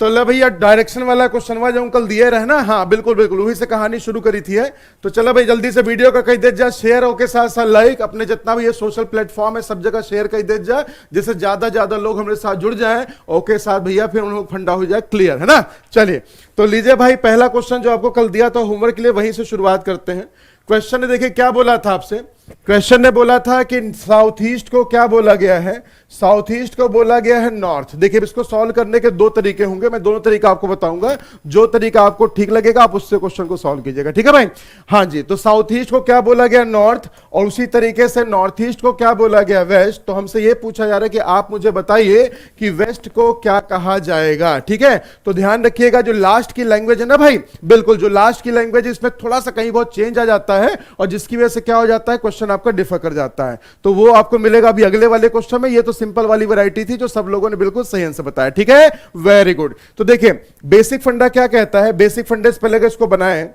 तो ले भैया डायरेक्शन वाला क्वेश्चन हुआ जो कल दिए रहे ना, हाँ बिल्कुल बिल्कुल वही से कहानी शुरू करी थी है। तो चलो भाई जल्दी से वीडियो का कही दे जा शेयर हो के साथ साथ लाइक, अपने जितना भी ये सोशल प्लेटफॉर्म है सब जगह शेयर कही दे जा, जिससे ज्यादा लोग हमारे साथ जुड़ जाए। ओके साथ भैया फिर उन लोग फंडा हो जाए क्लियर, है ना। चलिए तो लीजिए भाई पहला क्वेश्चन जो आपको कल दिया था होमवर्क के लिए, वहीं से शुरुआत करते हैं। क्वेश्चन ने देखिए क्या बोला था आपसे, क्वेश्चन ने बोला था कि साउथ ईस्ट को क्या बोला गया है, साउथ ईस्ट को बोला गया है नॉर्थ। देखिए इसको सॉल्व करने के दो तरीके होंगे, मैं दोनों तरीका आपको बताऊंगा, जो तरीका आपको ठीक लगेगा आप उससे क्वेश्चन को सॉल्व कीजिएगा, ठीक है भाई। हाँ जी, तो साउथ ईस्ट को क्या बोला गया नॉर्थ, और उसी तरीके से नॉर्थ ईस्ट को क्या बोला गया वेस्ट। तो हमसे यह पूछा जा रहा है कि आप मुझे बताइए कि वेस्ट को क्या कहा जाएगा, ठीक है। तो ध्यान रखिएगा जो लास्ट की लैंग्वेज है ना भाई, बिल्कुल जो लास्ट की लैंग्वेज इसमें थोड़ा सा कहीं बहुत चेंज आ जाता है, और जिसकी वजह से क्या हो जाता है क्वेश्चन आपका डिफर कर जाता है। तो वो आपको मिलेगा अभी अगले वाले क्वेश्चन में। ये तो सिंपल वाली वैरायटी थी जो सब लोगों ने बिल्कुल सही आंसर बताया, ठीक है, वेरी गुड। तो देखिए बेसिक फंडा क्या कहता है, बेसिक फंडे से पहले अगर इसको बनाए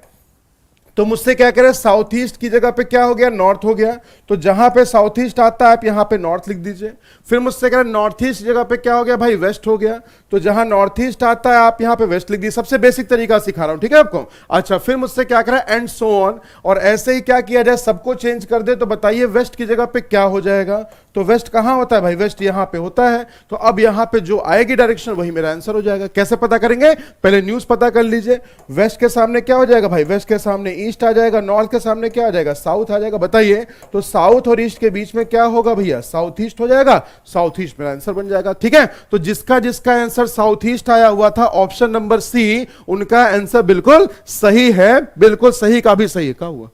तो मुझसे क्या कह रहे हैं, साउथ ईस्ट की जगह पे क्या हो गया नॉर्थ हो गया। तो जहां पे साउथ ईस्ट आता है आप यहां पे नॉर्थ लिख दीजिए। फिर मुझसे कह रहे हैं नॉर्थ ईस्ट जगह पे क्या हो गया भाई वेस्ट हो गया। तो जहां नॉर्थ ईस्ट आता है आप यहां पे वेस्ट लिख दीजिए। सबसे बेसिक तरीका सिखा रहा हूं, ठीक है आपको। अच्छा फिर मुझसे क्या कह रहा है एंड सो ऑन, और ऐसे ही क्या किया जाए सबको चेंज कर दे। तो बताइए वेस्ट की जगह पे क्या हो जाएगा। तो वेस्ट कहां होता है भाई, वेस्ट यहां पे होता है। तो अब यहां पे जो आएगी डायरेक्शन वही मेरा आंसर हो जाएगा। कैसे पता करेंगे, पहले न्यूज पता कर लीजिए। वेस्ट के सामने क्या हो जाएगा भाई, वेस्ट के सामने ईस्ट आ जाएगा, नॉर्थ के सामने क्या आ जाएगा साउथ आ जाएगा। बताइए तो साउथ और ईस्ट के बीच में क्या होगा भैया, साउथ ईस्ट हो जाएगा। साउथ ईस्ट मेरा आंसर बन जाएगा, ठीक है। तो जिसका जिसका आंसर साउथ ईस्ट आया हुआ था ऑप्शन नंबर सी, उनका आंसर बिल्कुल सही है, बिल्कुल सही का भी सही है। क्या हुआ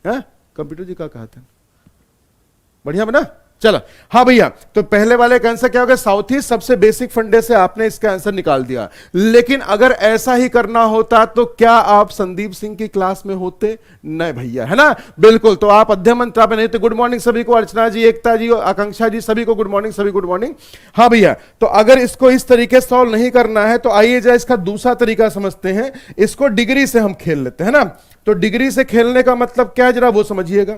है, कंप्यूटर जी का कहा था, बढ़िया बना। चलो हाँ भैया, तो पहले वाले का आंसर क्या होगा साउथ ईस्ट। सबसे बेसिक फंडे से आपने इसका आंसर निकाल दिया। लेकिन अगर ऐसा ही करना होता तो क्या आप संदीप सिंह की क्लास में होते, नहीं भैया, है ना, बिल्कुल। तो आप अध्ययन मंत्रा पे नहीं थे। गुड मॉर्निंग सभी को, अर्चना जी, एकता जी, आकांक्षा जी, सभी को गुड मॉर्निंग, सभी गुड मॉर्निंग। हाँ भैया, तो अगर इसको इस तरीके से सॉल्व नहीं करना है तो आइए जरा इसका दूसरा तरीका समझते हैं। इसको डिग्री से हम खेल लेते हैं ना। तो डिग्री से खेलने का मतलब क्या है जरा वो समझिएगा,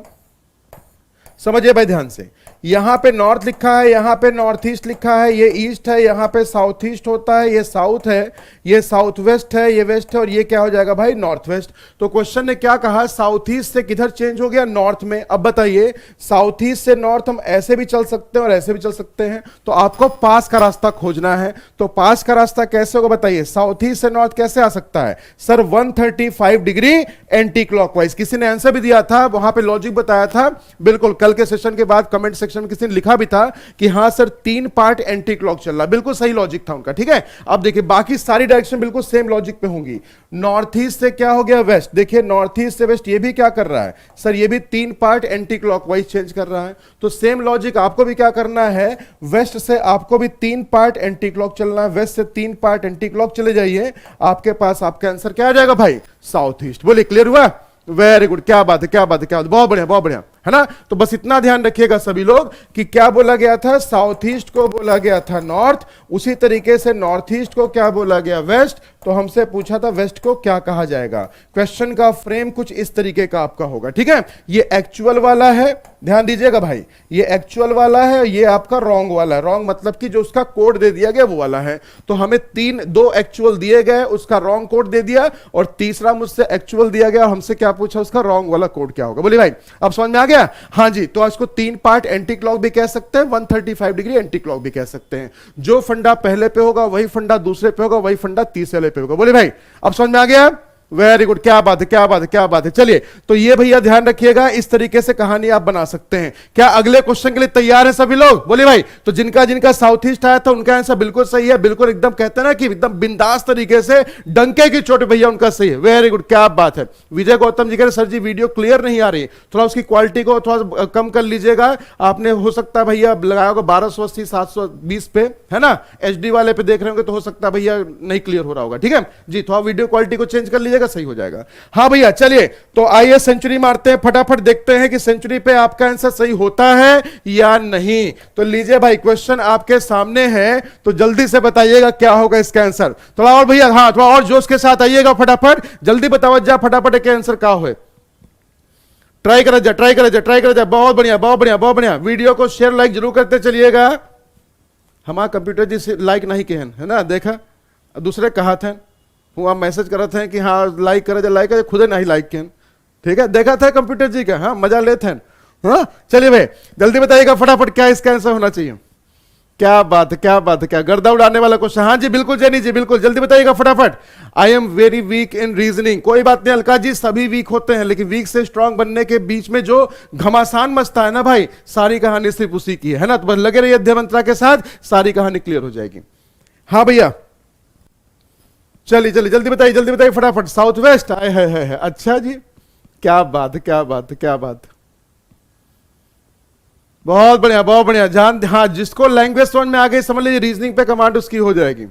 समझिए भाई ध्यान से। यहां पे नॉर्थ लिखा है, यहां पे नॉर्थ ईस्ट लिखा है, ये ईस्ट है, यहां पे साउथ ईस्ट होता है, ये साउथ है, ये साउथ वेस्ट है, ये वेस्ट है, और ये क्या हो जाएगा भाई नॉर्थ वेस्ट। तो क्वेश्चन ने क्या कहा, साउथ ईस्ट से किधर चेंज हो गया, नॉर्थ में। अब बताइए साउथ ईस्ट से नॉर्थ हम ऐसे भी चल सकते हैं और ऐसे भी चल सकते हैं। तो आपको पास का रास्ता खोजना है। तो पास का रास्ता कैसे होगा बताइए, साउथ ईस्ट से नॉर्थ कैसे आ सकता है सर, 135 डिग्री एंटी क्लॉकवाइज। किसी ने आंसर भी दिया था, वहां पे लॉजिक बताया था, बिल्कुल कल के सेशन के बाद कमेंट सेक्शन में किसी ने लिखा भी था कि हां सर 3 पार्ट एंटी क्लॉक चल रहा, बिल्कुल सही लॉजिक था उनका, ठीक है। अब देखिए बाकी सारी डायरेक्शन बिल्कुल सेम लॉजिक पे होंगी। नॉर्थ ईस्ट से क्या हो गया वेस्ट, देखिए नॉर्थ ईस्ट से वेस्ट ये भी क्या कर रहा है सर, ये भी 3 पार्ट एंटी क्लॉकवाइज चेंज कर रहा है। तो सेम लॉजिक आपको भी क्या करना है, वेस्ट से आपको भी 3 पार्ट एंटी क्लॉक चलना है, वेस्ट से 3 पार्ट एंटी क्लॉक चले जाइए, आपके पास आपका आंसर क्या आ जाएगा भाई, साउथ ईस्ट। बोलिए क्लियर हुआ, वेरी गुड, क्या बात है, क्या बात है, क्या बात है, बहुत बढ़िया, बहुत बढ़िया, है ना। तो बस इतना ध्यान रखिएगा सभी लोग कि क्या बोला गया था, साउथ ईस्ट को बोला गया था नॉर्थ, उसी तरीके से नॉर्थ ईस्ट को क्या बोला गया वेस्ट। तो हमसे पूछा था वेस्ट को क्या कहा जाएगा। क्वेश्चन का फ्रेम कुछ इस तरीके का आपका होगा, ठीक है। ये एक्चुअल वाला है, ध्यान दीजिएगा भाई, ये एक्चुअल वाला है, ये आपका रॉन्ग वाला है। रॉन्ग मतलब कि जो उसका कोड दे दिया गया वो वाला है। तो हमें 2 एक्चुअल दिए गए, उसका रॉन्ग कोड दे दिया, और तीसरा मुझसे एक्चुअल दिया गया, हमसे क्या पूछा उसका रॉन्ग वाला कोड क्या होगा। बोलिए भाई अब समझ में आ गया। हाँ जी, तो इसको 3 पार्ट एंटी क्लॉक भी कह सकते हैं, 135 डिग्री एंटी क्लॉक भी कह सकते हैं। जो फंडा पहले पे होगा वही फंडा दूसरे पे होगा, वही फंडा तीसरे पे होगा। बोले भाई अब समझ में आ गया, वेरी गुड, क्या बात है, क्या बात है, क्या बात है। चलिए तो ये भैया ध्यान रखिएगा, इस तरीके से कहानी आप बना सकते हैं। क्या अगले क्वेश्चन के लिए तैयार है सभी लोग, बोलिए भाई। तो जिनका जिनका साउथ ईस्ट आया था उनका आंसर बिल्कुल सही है, बिल्कुल एकदम कहते हैं ना कि एकदम बिंदास तरीके से, डंके की चोट भैया उनका सही है, वेरी गुड, क्या बात है। विजय गौतम जी कह रहे सर जी वीडियो क्लियर नहीं आ रही, थोड़ा उसकी क्वालिटी को थोड़ा कम कर लीजिएगा। आपने हो सकता है भैया लगाया होगा 1280 720 पे, है ना, एचडी वाले पे देख रहे होंगे, तो हो सकता है भैया नहीं क्लियर हो रहा होगा, ठीक है जी। थोड़ा वीडियो क्वालिटी को चेंज कर लीजिएगा, सही हो जाएगा। हाँ भैया चलिए तो आइए सेंचुरी मारते हैं, फटाफट देखते हैं कि सेंचुरी पे आपका आंसर सही होता है या नहीं। तो लीजिए भाई क्वेश्चन आपके सामने है, तो जल्दी से बताइएगा क्या होगा इसका आंसर। थोड़ा और भैया, हाँ थोड़ा और जोश के साथ आइएगा, फटाफट जल्दी बताओ जा, फटाफट क्या आंसर क्या हो। ट्राई करा जा, ट्राई करा जा, ट्राई करा जा, बहुत बढ़िया, बहुत बढ़िया, बहुत बढ़िया। वीडियो को शेयर लाइक जरूर करते चलिएगा। हमारा कंप्यूटर जी लाइक नहीं के है ना, देखा दूसरे कहा थे वो आप मैसेज कर रहे थे कि हाँ लाइक करे खुद नहीं लाइक किए, ठीक है, देखा था कंप्यूटर जी का, हाँ मजा लेते हैं। हाँ चलिए भाई जल्दी बताइएगा फटाफट क्या इसका आंसर होना चाहिए। क्या बात है, क्या बात है, क्या गर्दा उड़ाने वाला क्वेश्चन। हाँ जी बिल्कुल जेनी जी बिल्कुल, जल्दी बताइएगा फटाफट। I am very weak in reasoning. कोई बात नहीं अलका जी, सभी वीक होते हैं, लेकिन वीक से स्ट्रांग बनने के बीच में जो घमासान मचता है ना भाई, सारी कहानी सिर्फ उसी की है ना। तो बस लगे रहिए अध्ययन मंत्रा के साथ, सारी कहानी क्लियर हो जाएगी। हाँ भैया चलिए चलिए जल्दी बताइए फटाफट। साउथ वेस्ट आए है, अच्छा जी क्या बात है, क्या बात है, क्या बात है, बहुत बढ़िया बहुत बढ़िया। जान हाँ जिसको लैंग्वेज समझ में आ गई समझ लीजिए रीजनिंग पे कमांड उसकी हो जाएगी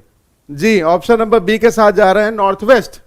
जी। ऑप्शन नंबर बी के साथ जा रहे हैं, नॉर्थ वेस्ट।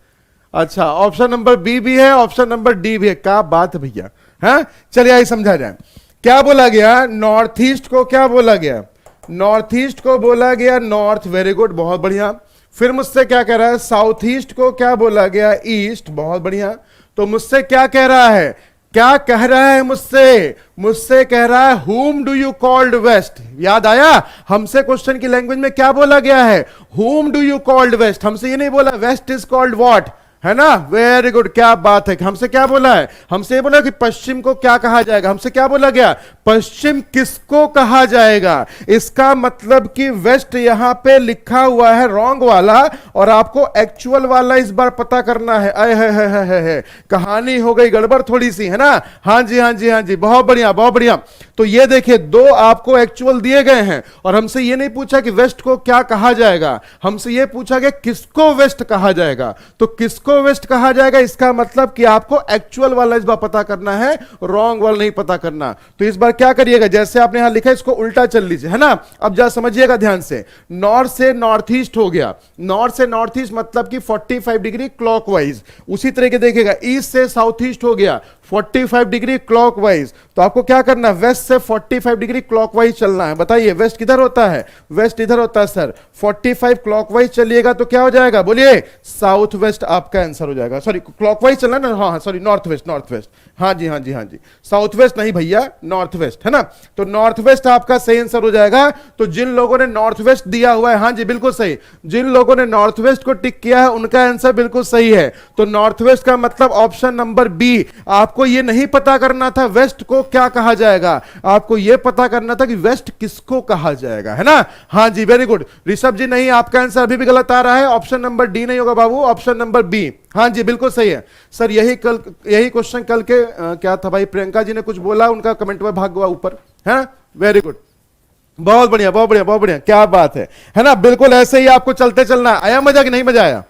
अच्छा ऑप्शन नंबर बी भी है, ऑप्शन नंबर डी भी है, क्या बात है भैया। हाँ चलिए आइए समझा जाए क्या बोला गया। नॉर्थ ईस्ट को क्या बोला गया, नॉर्थ ईस्ट को बोला गया नॉर्थ, वेरी गुड बहुत बढ़िया। फिर मुझसे क्या कह रहा है, साउथ ईस्ट को क्या बोला गया, ईस्ट, बहुत बढ़िया। तो मुझसे क्या कह रहा है, क्या कह रहा है मुझसे कह रहा है हुम डू यू कॉल्ड वेस्ट। याद आया हमसे क्वेश्चन की लैंग्वेज में क्या बोला गया है, हुम डू यू कॉल्ड वेस्ट। हमसे ये नहीं बोला वेस्ट इज कॉल्ड व्हाट, है ना, वेरी गुड क्या बात है। हमसे क्या बोला है, हमसे बोला कि पश्चिम को क्या कहा जाएगा। हमसे क्या बोला गया, पश्चिम किसको कहा जाएगा। इसका मतलब कि वेस्ट यहां पे लिखा हुआ है रॉन्ग वाला, और आपको एक्चुअल वाला इस बार पता करना है। अय है कहानी हो गई गड़बड़ थोड़ी सी, है ना। हाँ जी हाँ जी हाँ जी बहुत बढ़िया बहुत बढ़िया। तो ये देखिए दो आपको एक्चुअल दिए गए हैं, और हमसे ये नहीं पूछा कि वेस्ट को क्या कहा जाएगा, हमसे ये पूछा गया किसको वेस्ट कहा जाएगा। तो किसको वेस्ट कहा जाएगा, इसका मतलब कि आपको एक्चुअल वाला इस बार पता करना है, रॉन्ग वाला नहीं पता करना। तो इस बार क्या करिएगा, जैसे आपने यहां लिखा है इसको उल्टा चल लीजिए, है ना। अब जरा समझिएगा ध्यान से, नॉर्थ से नॉर्थ ईस्ट हो गया, नॉर्थ से नॉर्थ ईस्ट मतलब कि 45 डिग्री क्लॉकवाइज। उसी तरह के देखिएगा ईस्ट से साउथ ईस्ट हो गया 45 डिग्री क्लॉकवाइज। तो आपको क्या करना है, वेस्ट से 45 डिग्री क्लॉकवाइज चलना है। बताइए वेस्ट किधर होता है, वेस्ट इधर होता है सर। 45 क्लॉकवाइज चलिएगा तो क्या हो जाएगा, बोलिए साउथ वेस्ट आपका आंसर हो जाएगा। सॉरी क्लॉकवाइज चलना ना, हाँ sorry north west, north west, हाँ जी हाँ जी हाँ जी, साउथ वेस्ट नहीं भैया, नॉर्थ वेस्ट, है ना। तो नॉर्थ वेस्ट आपका सही आंसर हो जाएगा। तो जिन लोगों ने नॉर्थ वेस्ट दिया हुआ है, हाँ जी बिल्कुल सही, जिन लोगों ने नॉर्थ वेस्ट को टिक किया है उनका आंसर बिल्कुल सही है। तो नॉर्थ वेस्ट का मतलब ऑप्शन नंबर बी। आपको यह नहीं पता करना था वेस्ट को क्या कहा जाएगा, आपको यह पता करना था कि वेस्ट किसको कहा जाएगा, है ना। हाँ जी वेरी गुड। ऋषभ जी नहीं, आपका आंसर अभी भी गलत आ रहा है, ऑप्शन नंबर डी नहीं होगा बाबू, ऑप्शन नंबर बी। हाँ जी बिल्कुल सही है सर। यही क्वेश्चन कल के क्या था भाई, प्रियंका जी ने कुछ बोला, उनका कमेंट में भाग हुआ ऊपर, है ना, वेरी गुड बहुत बढ़िया बहुत बढ़िया बहुत बढ़िया, क्या बात है ना। बिल्कुल ऐसे ही आपको चलते चलना। आया मजा कि नहीं मजा आया,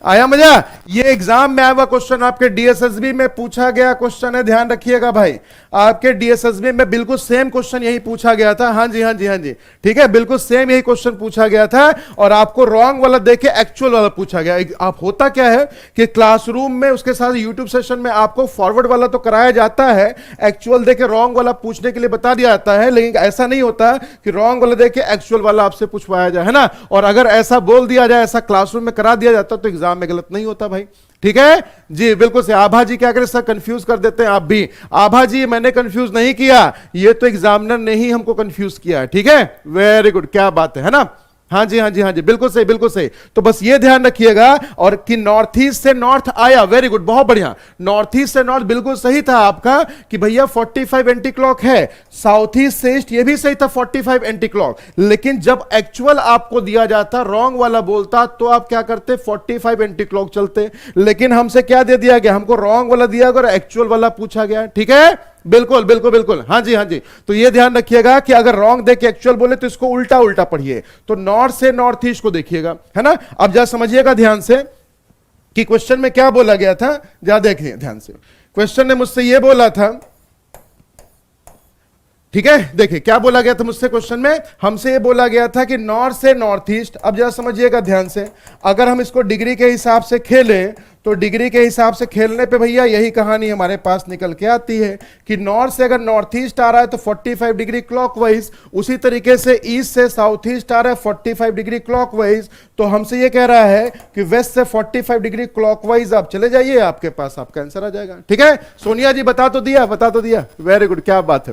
आया मजा। ये एग्जाम में आया हुआ क्वेश्चन, आपके डीएसएसबी में पूछा गया क्वेश्चन है, ध्यान रखिएगा भाई। आपके डीएसएसबी में बिल्कुल सेम क्वेश्चन यही पूछा गया था। हाँ जी हाँ जी हाँ जी ठीक है, बिल्कुल सेम यही क्वेश्चन पूछा गया था, और आपको रॉन्ग वाला देके एक्चुअल वाला पूछा गया। आप होता क्या है कि क्लासरूम में उसके साथ यूट्यूब सेशन में आपको फॉरवर्ड वाला तो कराया जाता है, एक्चुअल देके रॉन्ग वाला पूछने के लिए बता दिया जाता है, लेकिन ऐसा नहीं होता कि रॉन्ग वाला देके एक्चुअल वाला आपसे पूछवाया जाए, है ना। और अगर ऐसा बोल दिया जाए, ऐसा क्लासरूम में करा दिया जाता तो एग्जाम में गलत नहीं होता भाई, ठीक है जी बिल्कुल से। आभा जी क्या करें सर, कंफ्यूज कर देते हैं आप भी। आभा जी मैंने कंफ्यूज नहीं किया, ये तो एग्जामिनर ने ही हमको कंफ्यूज किया है, ठीक है, वेरी गुड क्या बात है ना। हाँ जी हाँ जी हाँ जी बिल्कुल सही बिल्कुल सही। तो बस ये ध्यान रखिएगा, और कि नॉर्थ ईस्ट से नॉर्थ आया, वेरी गुड बहुत बढ़िया। नॉर्थ ईस्ट से नॉर्थ बिल्कुल सही था आपका कि भैया 45 एंटी क्लॉक है। साउथ ईस्ट से ईस्ट ये भी सही था 45 एंटी क्लॉक, लेकिन जब एक्चुअल आपको दिया जाता, रॉन्ग वाला बोलता, तो आप क्या करते, 45 एंटी क्लॉक चलते। लेकिन हमसे क्या दे दिया गया, हमको रॉन्ग वाला दिया गया और एक्चुअल वाला पूछा गया, ठीक है बिल्कुल बिल्कुल बिल्कुल। हाँ जी हाँ जी। तो ये ध्यान रखिएगा कि अगर रॉन्ग देख के एक्चुअल बोले तो इसको उल्टा उल्टा पढ़िए। तो नॉर्थ से नॉर्थ ईस्ट को देखिएगा, है ना। अब जरा समझिएगा ध्यान से कि क्वेश्चन में क्या बोला गया था, जरा देखिए ध्यान से। क्वेश्चन ने मुझसे ये बोला था, ठीक है, देखिए क्या बोला गया था मुझसे क्वेश्चन में, हमसे ये बोला गया था कि नॉर्थ से नॉर्थ ईस्ट। अब जरा समझिएगा ध्यान से, अगर हम इसको डिग्री के हिसाब से खेलें तो डिग्री के हिसाब से खेलने पे भैया यही कहानी हमारे पास निकल के आती है कि नॉर्थ से अगर नॉर्थ ईस्ट आ रहा है तो 45 डिग्री क्लॉकवाइज, उसी तरीके से ईस्ट से साउथ ईस्ट आ रहा है 45 डिग्री क्लॉकवाइज। तो हमसे ये कह रहा है कि वेस्ट से 45 डिग्री क्लॉकवाइज आप चले जाइए, आपके पास आपका आंसर आ जाएगा, ठीक है। सोनिया जी बता तो दिया, वेरी गुड क्या बात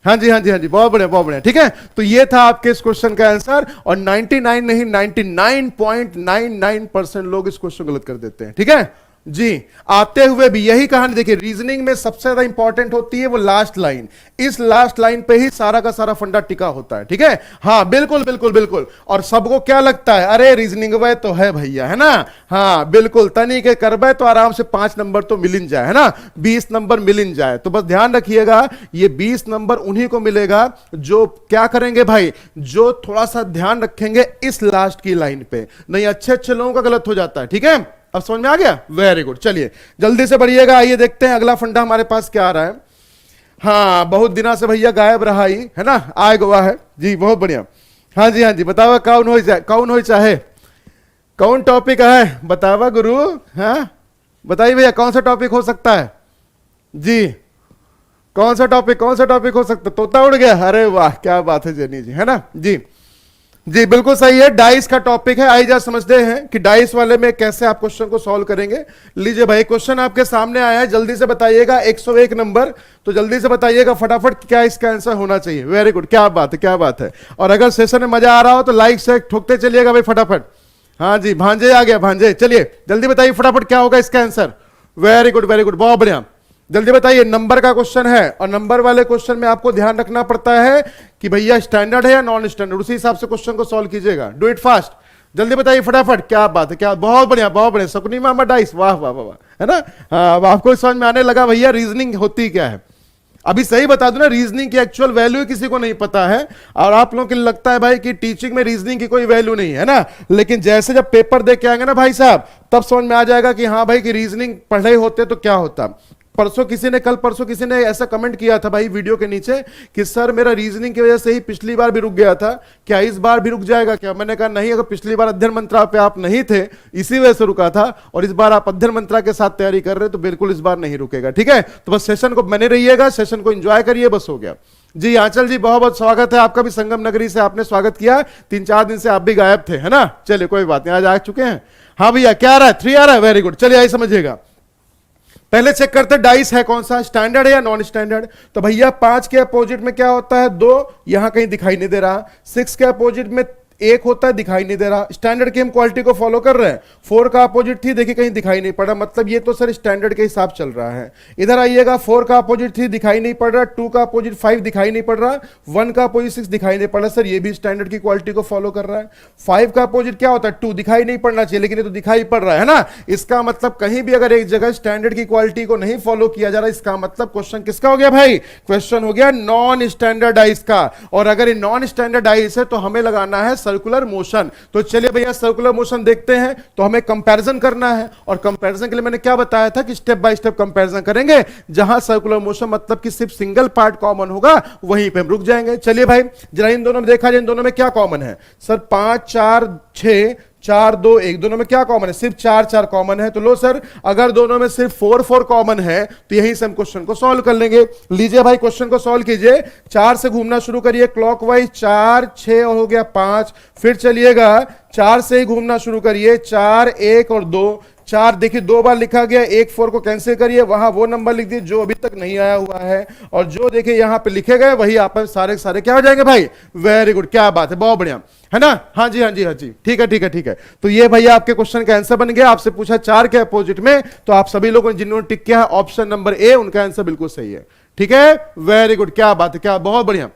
हाँ जी, हाँ जी, हाँ जी, बहुत बढ़िया, बहुत बढ़िया। ठीक है, तो ये था आपके इस क्वेश्चन का आंसर। और 99 नहीं, 99.99% लोग इस क्वेश्चन को गलत कर देते हैं। ठीक है जी। आते हुए भी यही कहानी देखिए, रीजनिंग में सबसे ज्यादा इंपॉर्टेंट होती है वो लास्ट लाइन। इस लास्ट लाइन पे ही सारा का सारा फंडा टिका होता है। ठीक है, हाँ बिल्कुल बिल्कुल बिल्कुल। और सबको क्या लगता है, अरे रीजनिंग वे तो है भैया, है ना। हाँ बिल्कुल, तनी के करबे तो आराम से 5 नंबर तो मिल जाए, है ना, 20 नंबर मिल जाए। तो बस ध्यान रखिएगा, ये 20 नंबर उन्हीं को मिलेगा जो क्या करेंगे भाई, जो थोड़ा सा ध्यान रखेंगे इस लास्ट की लाइन पे। नहीं अच्छे अच्छे लोगों का गलत हो जाता है। ठीक है, अब समझ में आ गया, वेरी गुड। चलिए जल्दी से बढ़िएगा, आइए देखते हैं अगला फंडा हमारे पास क्या आ रहा है। हाँ बहुत दिनों से भैया गायब रहा ही, है ना, आए गोवा है जी, बहुत बढ़िया। हाँ जी, हाँ जी, बतावा कौन हो चाहे कौन टॉपिक है, बतावा गुरु। हाँ बताइए भैया, कौन सा टॉपिक हो सकता है जी, कौन सा टॉपिक हो सकता है। तोता उड़ गया, अरे वाह क्या बात है जेनी जी, है ना जी। जी बिल्कुल सही है, डाइस का टॉपिक है। आइए जा समझते हैं कि डाइस वाले में कैसे आप क्वेश्चन को सॉल्व करेंगे। लीजिए भाई, क्वेश्चन आपके सामने आया है, जल्दी से बताइएगा। 101 नंबर, तो जल्दी से बताइएगा फटाफट क्या इसका आंसर होना चाहिए। वेरी गुड, क्या बात है, क्या बात है। और अगर सेशन में मजा आ रहा हो तो लाइक से ठोकते चलिएगा भाई फटाफट। हाँ जी, भांजे आ गया, भांजे, चलिए जल्दी बताइए फटाफट क्या होगा इसका answer. Very good very good, बहुत बढ़िया, जल्दी बताइए। नंबर का क्वेश्चन है, और नंबर वाले क्वेश्चन में आपको ध्यान रखना पड़ता है कि भैया स्टैंडर्ड है या नॉन स्टैंडर्ड, उसी हिसाब से क्वेश्चन को सॉल्व कीजिएगा। डू इट फास्ट, जल्दी बताइए फटाफट, क्या बात है, क्या, बहुत बढ़िया बहुत बढ़िया। सकुनी मामा डाइस, वाह वाह वाह, है ना। हाँ, अब आपको समझ में आने लगा भैया रीजनिंग होती क्या है। अभी सही बता दूं ना, रीजनिंग की एक्चुअल वैल्यू किसी को नहीं पता है। और आप लोगों को लगता है भाई कि टीचिंग में रीजनिंग की कोई वैल्यू नहीं है ना, लेकिन जैसे जब पेपर दे के आएंगे ना भाई साहब, तब समझ में आ जाएगा कि हाँ भाई कि रीजनिंग पढ़े होते तो क्या होता। कल परसों किसी ने ऐसा कमेंट किया था भाई वीडियो के नीचे कि सर मेरा रीजनिंग की वजह से ही पिछली बार भी रुक गया था, क्या इस बार भी रुक जाएगा क्या। मैंने कहा नहीं, अगर पिछली बार अध्ययन मंत्रा पे आप नहीं थे इसी वजह से रुका था, और इस बार आप अध्ययन मंत्रा के साथ तैयारी कर रहे हैं तो बिल्कुल इस बार नहीं रुकेगा। ठीक है, तो बस सेशन को बने रहिएगा, सेशन को एंजॉय करिए, बस हो गया जी। आंचल जी बहुत बहुत स्वागत है आपका भी, संगम नगरी से आपने स्वागत किया। 3-4 दिन से आप भी गायब थे, है ना। चलिए कोई बात नहीं, आज आ चुके हैं। हाँ भैया क्या आ रहा है, 3 आ रहा है, वेरी गुड। चलिए आइए समझिएगा, पहले चेक करते डाइस है कौन सा, स्टैंडर्ड है या नॉन स्टैंडर्ड। तो भैया 5 के अपोजिट में क्या होता है, 2, यहां कहीं दिखाई नहीं दे रहा। 6 के अपोजिट में 1 होता है, दिखाई नहीं दे रहा। स्टैंडर्ड की हम क्वालिटी को फॉलो कर रहे हैं। 4 का अपोजिट थी, देखिए कहीं दिखाई नहीं पड़ा, मतलब ये तो सर स्टैंडर्ड के हिसाब चल रहा है। इधर आइएगा, 4 का अपोजिट थी, दिखाई नहीं पड़ रहा। 2 का अपोजिट 5 दिखाई नहीं पड़ रहा। 1 का अपोजिट 6 दिखाई नहीं पड़ रहा, सर ये भी स्टैंडर्ड की क्वालिटी को फॉलो कर रहा है। 5 का अपोजिट क्या होता है, 2 दिखाई नहीं पड़ना चाहिए, लेकिन ये तो दिखाई पड़ रहा है ना। इसका मतलब कहीं भी अगर एक जगह स्टैंडर्ड की क्वालिटी को नहीं फॉलो किया जा रहा, इसका मतलब क्वेश्चन किसका हो गया भाई, क्वेश्चन हो गया नॉन स्टैंडर्डाइज का। और अगर ये नॉन स्टैंडर्डाइज है तो हमें लगाना है सर्कुलर मोशन। तो चलिए भैया सर्कुलर मोशन देखते हैं। तो हमें कंपैरिजन करना है, और कंपैरिजन के लिए मैंने क्या बताया था कि स्टेप बाय स्टेप कंपैरिजन करेंगे। जहां सर्कुलर मोशन मतलब कि सिर्फ सिंगल पार्ट कॉमन होगा वहीं पे हम रुक जाएंगे। चलिए भाई जरा इन दोनों में देखा जाए, इन दोनों में क्या कॉमन है सर, 5 4 6 4 2 1, दोनों में क्या कॉमन है, सिर्फ 4 4 कॉमन है। तो लो सर, अगर दोनों में सिर्फ 4 4 कॉमन है तो यहीं से हम क्वेश्चन को सॉल्व कर लेंगे। लीजिए भाई क्वेश्चन को सॉल्व कीजिए, 4 से घूमना शुरू करिए क्लॉकवाइज, 4 6 और हो गया 5। फिर चलिएगा 4 से ही घूमना शुरू करिए, 4 1 और 2। 4 देखिए 2 बार लिखा गया, 1 4 को कैंसिल करिए, वहां वो नंबर लिख दिए जो अभी तक नहीं आया हुआ है, और जो देखिए यहां पे लिखे गए वही आप सारे सारे क्या हो जाएंगे भाई। वेरी गुड, क्या बात है, बहुत बढ़िया, है ना। हाँ जी हाँ जी हाँ जी, ठीक है ठीक है ठीक है। तो ये भैया आपके क्वेश्चन का आंसर बन गया। आपसे पूछा 4 के अपोजिट में, तो आप सभी लोगों ने जिन्होंने टिक किया है ऑप्शन नंबर ए, उनका आंसर बिल्कुल सही है। ठीक है, वेरी गुड, क्या बात है, क्या, बहुत बढ़िया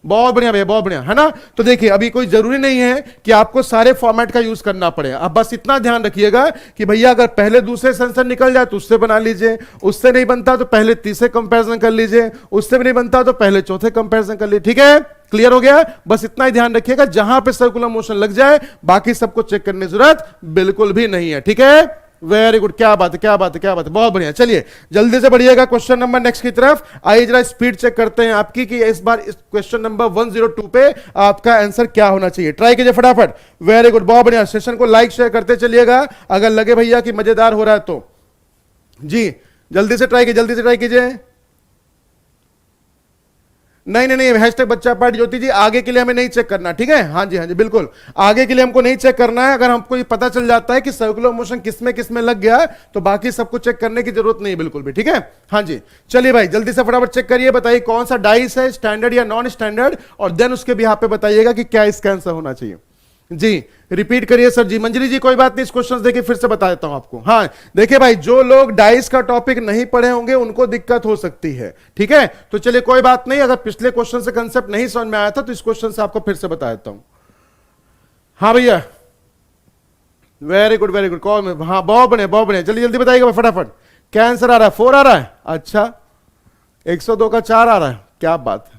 बहुत बढ़िया भैया, बहुत बढ़िया, है ना। तो देखिए अभी कोई जरूरी नहीं है कि आपको सारे फॉर्मेट का यूज करना पड़े। अब बस इतना ध्यान रखिएगा कि भैया अगर पहले दूसरे से आंसर निकल जाए तो उससे बना लीजिए, उससे नहीं बनता तो पहले तीसरे कंपैरिजन कर लीजिए, उससे भी नहीं बनता तो पहले चौथे कंपैरिजन कर लीजिए। ठीक है, क्लियर हो गया। बस इतना ही ध्यान रखिएगा, जहां पे सर्कुलर मोशन लग जाए बाकी सबको चेक करने की जरूरत बिल्कुल भी नहीं है। ठीक है, वेरी गुड, क्या बात है क्या बात है क्या बात है, बहुत बढ़िया। चलिए जल्दी से बढ़िएगा क्वेश्चन नंबर नेक्स्ट की तरफ। आइए जरा स्पीड चेक करते हैं आपकी कि इस बार इस क्वेश्चन नंबर 102 पे आपका आंसर क्या होना चाहिए। ट्राई कीजिए फटाफट, वेरी गुड, बहुत बढ़िया। सेशन को लाइक शेयर करते चलिएगा, अगर लगे भैया कि मजेदार हो रहा है तो जी जल्दी से ट्राई कीजिए, जल्दी से ट्राई कीजिए। नहीं नहीं नहीं, हैशटैग बच्चा पार्टी ज्योति जी आगे के लिए हमें नहीं चेक करना, ठीक है। हाँ जी हाँ जी बिल्कुल, आगे के लिए हमको नहीं चेक करना है। अगर हमको ये पता चल जाता है कि सर्कुलर मोशन किस में लग गया तो बाकी सबको चेक करने की जरूरत नहीं बिल्कुल भी, ठीक है। हाँ जी चलिए भाई जल्दी से फटाफट चेक करिए, बताइए कौन सा डाइस है, स्टैंडर्ड या नॉन स्टैंडर्ड, और देन उसके भी यहाँ पे बताइएगा कि क्या इसका आंसर होना चाहिए। जी रिपीट करिए सर जी। मंजरी जी कोई बात नहीं, इस क्वेश्चन देखिए फिर से बता देता हूं आपको। हाँ देखिए भाई, जो लोग डाइस का टॉपिक नहीं पढ़े होंगे उनको दिक्कत हो सकती है, ठीक है। तो चलिए कोई बात नहीं, अगर पिछले क्वेश्चन से कंसेप्ट नहीं समझ में आया था तो इस क्वेश्चन से आपको फिर से बता देता हूं। हाँ भैया very good very good, call में, हाँ बहुत बढ़िया, जल्दी जल्दी बताइएगा फटाफट। क्या आंसर आ रहा है? 4 आ रहा है, अच्छा 102 का 4 आ रहा है, क्या बात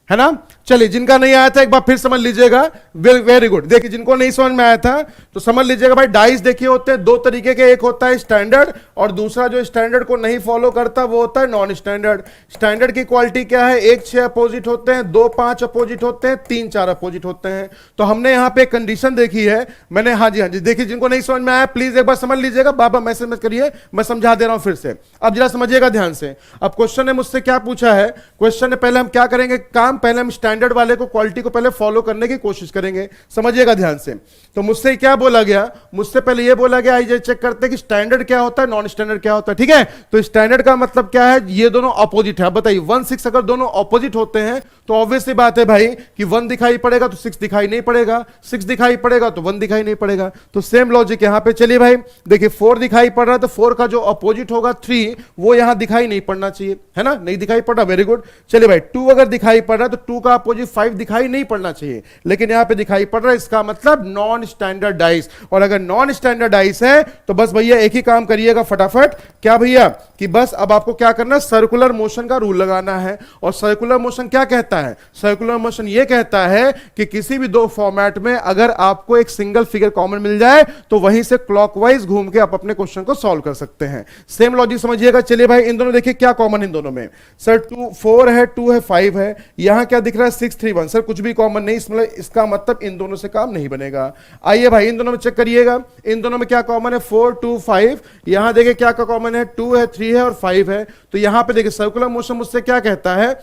है ना। चलिए जिनका नहीं आया था एक बार फिर समझ लीजिएगा, वेरी गुड। देखिए जिनको नहीं समझ में आया था तो समझ लीजिएगा भाई, डाइस देखिए होते हैं दो तरीके के, एक होता है स्टैंडर्ड और दूसरा जो स्टैंडर्ड को नहीं फॉलो करता वो होता है नॉन स्टैंडर्ड। स्टैंडर्ड की क्वालिटी क्या है? 1 6 अपोजिट होते हैं, 2 5 अपोजिट होते हैं, 3 4 अपोजिट होते हैं। तो हमने यहां पे कंडीशन देखी है मैंने, हाँ जी देखिए जिनको नहीं समझ में आया प्लीज एक बार समझ लीजिएगा, बाबा मैसेज मत करिए, मैं समझा दे रहा हूं फिर से। अब जरा समझिएगा ध्यान से। अब क्वेश्चन ने मुझसे क्या पूछा है, क्वेश्चन ने पहले हम क्या करेंगे काम, पहले हम स्टैंडर्ड वाले को क्वालिटी को पहले फॉलो करने की कोशिश करेंगे, समझिएगा ध्यान से। तो मुझसे क्या बोला गया, मुझसे पहले यह बोला गया, आइए चेक करते हैं कि स्टैंडर्ड क्या होता है, नॉन स्टैंडर्ड क्या होता है, ठीक है। तो स्टैंडर्ड का मतलब क्या है, ये दोनों अपोजिट है। बताइए 1 6 अगर दोनों अपोजिट होते हैं तो ऑब्वियसली बात है भाई कि 1 दिखाई पड़ेगा तो 6 दिखाई नहीं पड़ेगा, 6 दिखाई पड़ेगा तो 1 दिखाई नहीं पड़ेगा। तो सेम लॉजिक यहां पे। चलिए भाई देखिए 4 दिखाई पड़ रहा है तो 4 का जो अपोजिट होगा 3 वो यहां दिखाई नहीं पड़ना चाहिए, है ना, नहीं दिखाई पड़ रहा, वेरी गुड। चलिए भाई 2 अगर दिखाई पड़ रहा है तो 2 का अपोजिट 5 दिखाई नहीं पड़ना चाहिए, लेकिन यहां पे दिखाई पड़ रहा है, इसका मतलब नॉन स्टैंडर्ड डाइस। और अगर नॉन स्टैंडर्ड डाइस है तो बस भैया एक ही काम करिएगा फटाफट, क्या भैया कि बस अब आपको क्या करना है, सर्कुलर मोशन का रूल लगाना है। और सर्कुलर मोशन क्या कहता है, सर्कुलर मोशन यह कहता है कि किसी भी दो फॉर्मेट में अगर आपको एक सिंगल फिगर कॉमन मिल जाए तो वहीं से क्लॉकवाइज घूम के आप अपने क्वेश्चन को सॉल्व कर सकते हैं। सेम लॉजिक समझिएगा। चलिए भाई इन दोनों देखिए क्या कॉमन इन दोनों में, सर 2 4 है, 2 है, 5 है, यहां क्या दिख रहा है 6 3 1, सर कुछ भी कॉमन नहीं, इसका मतलब इन दोनों से काम नहीं बनेगा। आइए भाई इन दोनों में चेक करिएगा, इन दोनों में क्या कॉमन है, 4 2 5, यहां देखिए क्या कॉमन है, 2 है, 3 है और 5 है। तो यहां पे देखिए सर्कुलर मोशन मुझसे क्या कहता है,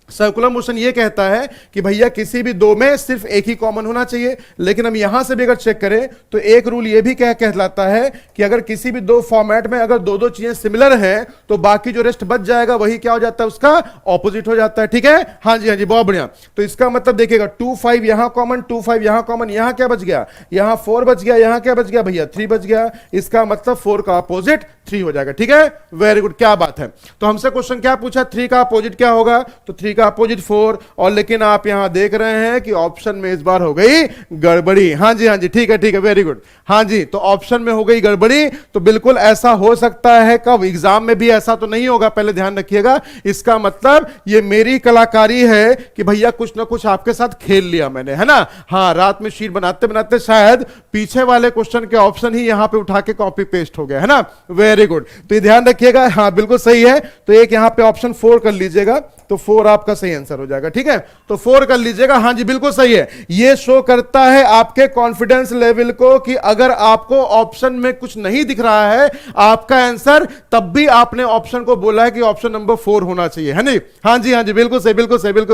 सर्कुलर मोशन ये कहता है कि भैया किसी भी दो में सिर्फ एक ही कॉमन होना चाहिए। लेकिन हम यहां से भी अगर चेक करें तो एक रूल ये भी कहलाता है कि अगर किसी भी दो फॉर्मेट में अगर दो चीजें सिमिलर हैं तो बाकी जो रेस्ट बच जाएगा वही क्या हो जाता है, उसका ऑपोजिट हो जाता है, ठीक है। हाँ जी बहुत बढ़िया। तो इसका मतलब देखिएगा 2 5 यहां कॉमन, 2 5 यहां कॉमन, यहां क्या बच गया, यहां 4 बच गया, यहां क्या बच गया भैया 3 बच गया, इसका मतलब 4 का अपोजिट 3 हो जाएगा, ठीक है, वेरी गुड, क्या बात है। तो हमसे क्वेश्चन क्या पूछा, 3 का अपोजिट क्या होगा, तो 3 का अपोजिट 4, और लेकिन आप यहां देख रहे हैं कि ऑप्शन में इस बार हो गई गड़बड़ी। हाँ जी ठीक है वेरी गुड। हाँ जी तो ऑप्शन में हो गई गड़बड़ी। तो बिल्कुल ऐसा हो सकता है, कब एग्जाम में भी ऐसा तो नहीं होगा, पहले ध्यान रखिएगा। इसका मतलब ये मेरी कलाकारी है कि भैया कुछ ना कुछ आपके साथ खेल लिया मैंने, है ना। हाँ रात में शीट बनाते बनाते शायद पीछे वाले क्वेश्चन के ऑप्शन ही यहां पे उठा के कॉपी पेस्ट हो गया, है ना, वेरी गुड। तो ये ध्यान रखिएगा, हाँ बिल्कुल सही है। तो एक यहां पे ऑप्शन 4 कर लीजिएगा, तो 4 आपका सही आंसर हो जाएगा, ठीक है। तो 4 कर लीजिएगा, हाँ जी बिल्कुल सही है। यह शो करता है आपके कॉन्फिडेंस लेवल को कि अगर आपको ऑप्शन में कुछ नहीं दिख रहा है आपका आंसर, तब भी आपने ऑप्शन को बोला है कि ऑप्शन नंबर 4 होना चाहिए, है नहीं। हाँ जी बिल्कुल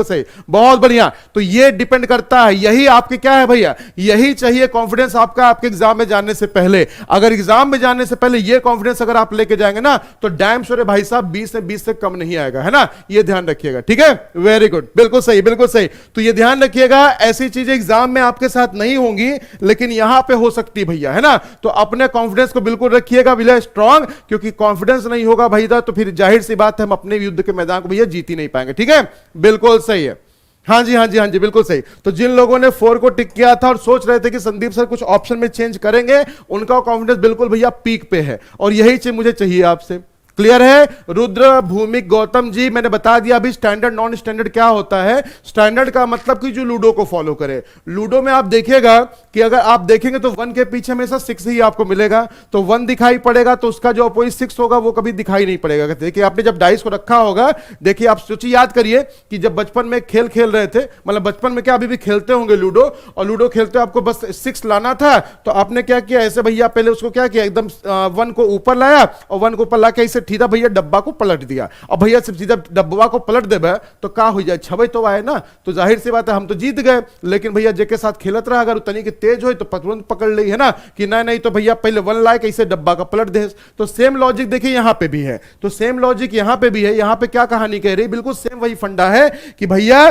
सही, बहुत बढ़िया। तो यह डिपेंड करता है, यही आपके क्या है भैया, यही चाहिए कॉन्फिडेंस आपका आपके एग्जाम में जाने से पहले। अगर एग्जाम में जाने से पहले यह कॉन्फिडेंस अगर आप लेके जाएंगे ना तो डैम श्योर है भाई साहब 20 से कम नहीं आएगा, है ना, यह ध्यान रखिएगा, ठीक है, वेरी गुड, बिल्कुल सही। तो ये ध्यान रखिएगा, ऐसी चीजें एग्जाम में आपके साथ नहीं होंगी लेकिन यहां पे हो सकती है भैया, है ना। तो अपने कॉन्फिडेंस को बिल्कुल रखिएगा भैया स्ट्रांग, क्योंकि कॉन्फिडेंस नहीं होगा भैया तो फिर जाहिर सी बात है हम अपने युद्ध के मैदान को भैया जीत ही नहीं पाएंगे, ठीक है, बिल्कुल सही है। हाँ जी बिल्कुल सही। तो जिन लोगों ने 4 को टिक किया था और सोच रहे थे कि संदीप सर कुछ ऑप्शन में चेंज करेंगे, उनका कॉन्फिडेंस बिल्कुल भैया पीक पे है और यही चीज मुझे चाहिए आपसे। क्लियर है रुद्र, भूमिक, गौतम जी, मैंने बता दिया अभी स्टैंडर्ड नॉन स्टैंडर्ड क्या होता है। स्टैंडर्ड का मतलब कि जो लूडो को फॉलो करे। लूडो में आप देखिएगा कि अगर आप देखेंगे तो 1 के पीछे हमेशा 6 ही आपको मिलेगा, तो 1 दिखाई पड़ेगा तो उसका जो अपोजिट 6 होगा वो कभी दिखाई नहीं पड़ेगा। देखिए आपने जब डाइस को रखा होगा, देखिए आप सोचिए, याद करिए कि जब बचपन में खेल रहे थे, मतलब बचपन में क्या अभी भी खेलते होंगे लूडो, और लूडो खेलते आपको बस 6 लाना था, तो आपने क्या किया, ऐसे भैया पहले उसको क्या किया, एकदम 1 को ऊपर लाया और 1 को ऊपर लाके इसे सीधा भैया डब्बा को पलट दिया, अब भैया सिर्फ सीधा डब्बा को पलट देबे तो का हो जाए, छबे तो आए ना, तो जाहिर सी बात है हम तो जीत गए। लेकिन भैया जेके साथ खेलत रहा, अगर उतनी के तेज हो तो तुरंत पकड़ ली है ना कि नहीं तो भैया पहले 1 लाख ऐसे डब्बा का पलट दे। तो सेम लॉजिक देखिए यहां पे भी है, तो सेम लॉजिक यहां पे भी है। यहां पे क्या कहानी कह रही, बिल्कुल सेम वही फंडा है कि भैया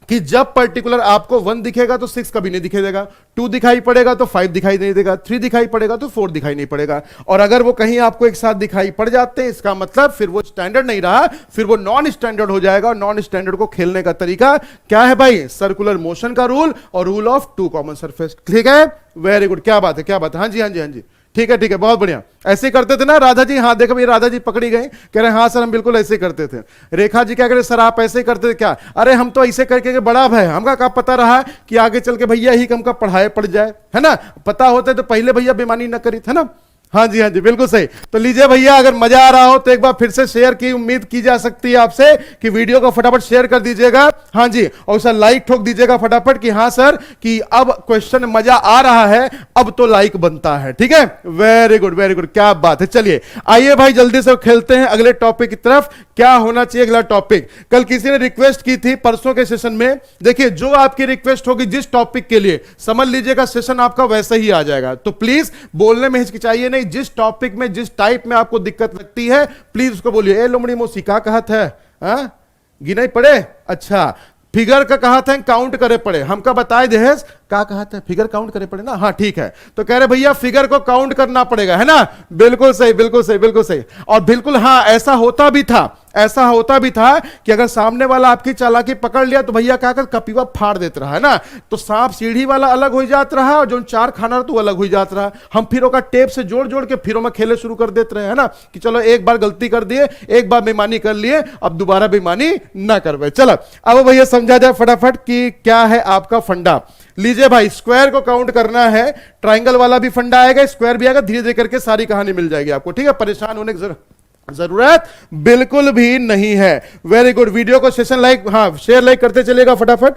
कि जब पर्टिकुलर आपको 1 दिखेगा तो 6 कभी नहीं दिखाई देगा, 2 दिखाई पड़ेगा तो 5 दिखाई नहीं देगा, 3 दिखाई पड़ेगा तो 4 दिखाई नहीं पड़ेगा। और अगर वो कहीं आपको एक साथ दिखाई पड़ जाते हैं, इसका मतलब फिर वो स्टैंडर्ड नहीं रहा, फिर वो नॉन स्टैंडर्ड हो जाएगा। और नॉन स्टैंडर्ड को खेलने का तरीका क्या है भाई, सर्कुलर मोशन का रूल और रूल ऑफ 2 कॉमन सरफेस। ठीक है, वेरी गुड, क्या बात है, क्या बात है, हाँ जी हाँ जी हाँ जी, ठीक है ठीक है, बहुत बढ़िया। ऐसे करते थे ना राधा जी, हाँ देखो भैया राधा जी पकड़ी गई, कह रहे हाँ सर हम बिल्कुल ऐसे करते थे। रेखा जी क्या कह रहे सर आप ऐसे करते थे क्या, अरे हम तो ऐसे करके बड़ा भय, हमका क्या पता रहा कि आगे चल के भैया ही हमका पढ़ाए पड़ जाए, है ना, पता होता तो पहले भैया बेईमानी न करी था ना। हाँ जी बिल्कुल सही। तो लीजिए भैया, अगर मजा आ रहा हो तो एक बार फिर से शेयर की उम्मीद की जा सकती है आपसे कि वीडियो को फटाफट शेयर कर दीजिएगा। हाँ जी, और सर लाइक ठोक दीजिएगा फटाफट कि हाँ सर कि अब क्वेश्चन मजा आ रहा है, अब तो लाइक बनता है। ठीक है, वेरी गुड वेरी गुड, क्या बात है। चलिए आइए भाई जल्दी से खेलते हैं अगले टॉपिक की तरफ। क्या होना चाहिए अगला टॉपिक, कल किसी ने रिक्वेस्ट की थी परसों के सेशन में, देखिए जो आपकी रिक्वेस्ट होगी जिस टॉपिक के लिए, समझ लीजिएगा सेशन आपका वैसे ही आ जाएगा। तो प्लीज बोलने में हिचकिचाइए नहीं, जिस टॉपिक में जिस टाइप में आपको दिक्कत लगती है प्लीज उसको बोलिए। ए लोमड़ी मोसी का कहत है, गिनाई पड़े, अच्छा फिगर का कहा था काउंट करे पड़े, हमका बताए देहेज क्या कहा था, फिगर काउंट करे पड़े ना, हाँ ठीक है। तो कह रहे भैया फिगर को काउंट करना पड़ेगा, है ना, बिल्कुल सही बिल्कुल सही बिल्कुल सही। और बिल्कुल हाँ ऐसा होता भी था, ऐसा होता भी था कि अगर सामने वाला आपकी चालाकी पकड़ लिया तो भैया क्या कर कपीवा फाड़ देता रहा, है ना, तो सांप सीढ़ी वाला अलग हो जाता रहा और जो 4 खाना तो अलग हो जाता रहा। हम फिर का टेप से जोड़ जोड़ के फिरों में खेले शुरू कर देते रहे, है ना, कि चलो एक बार गलती कर दिए, एक बार बेईमानी कर लिए, अब दोबारा बेईमानी ना करवे। चलो अब भैया समझा जाए फटाफट कि क्या है आपका फंडा। लीजिए भाई, स्क्वायर को काउंट करना है, ट्राइंगल वाला भी फंडा आएगा, स्क्वायर भी आएगा, धीरे धीरे करके सारी कहानी मिल जाएगी आपको। ठीक है, परेशान होने की जरूरत बिल्कुल भी नहीं है। वेरी गुड, वीडियो को सेशन लाइक, हाँ शेयर लाइक करते चलेगा फटाफट।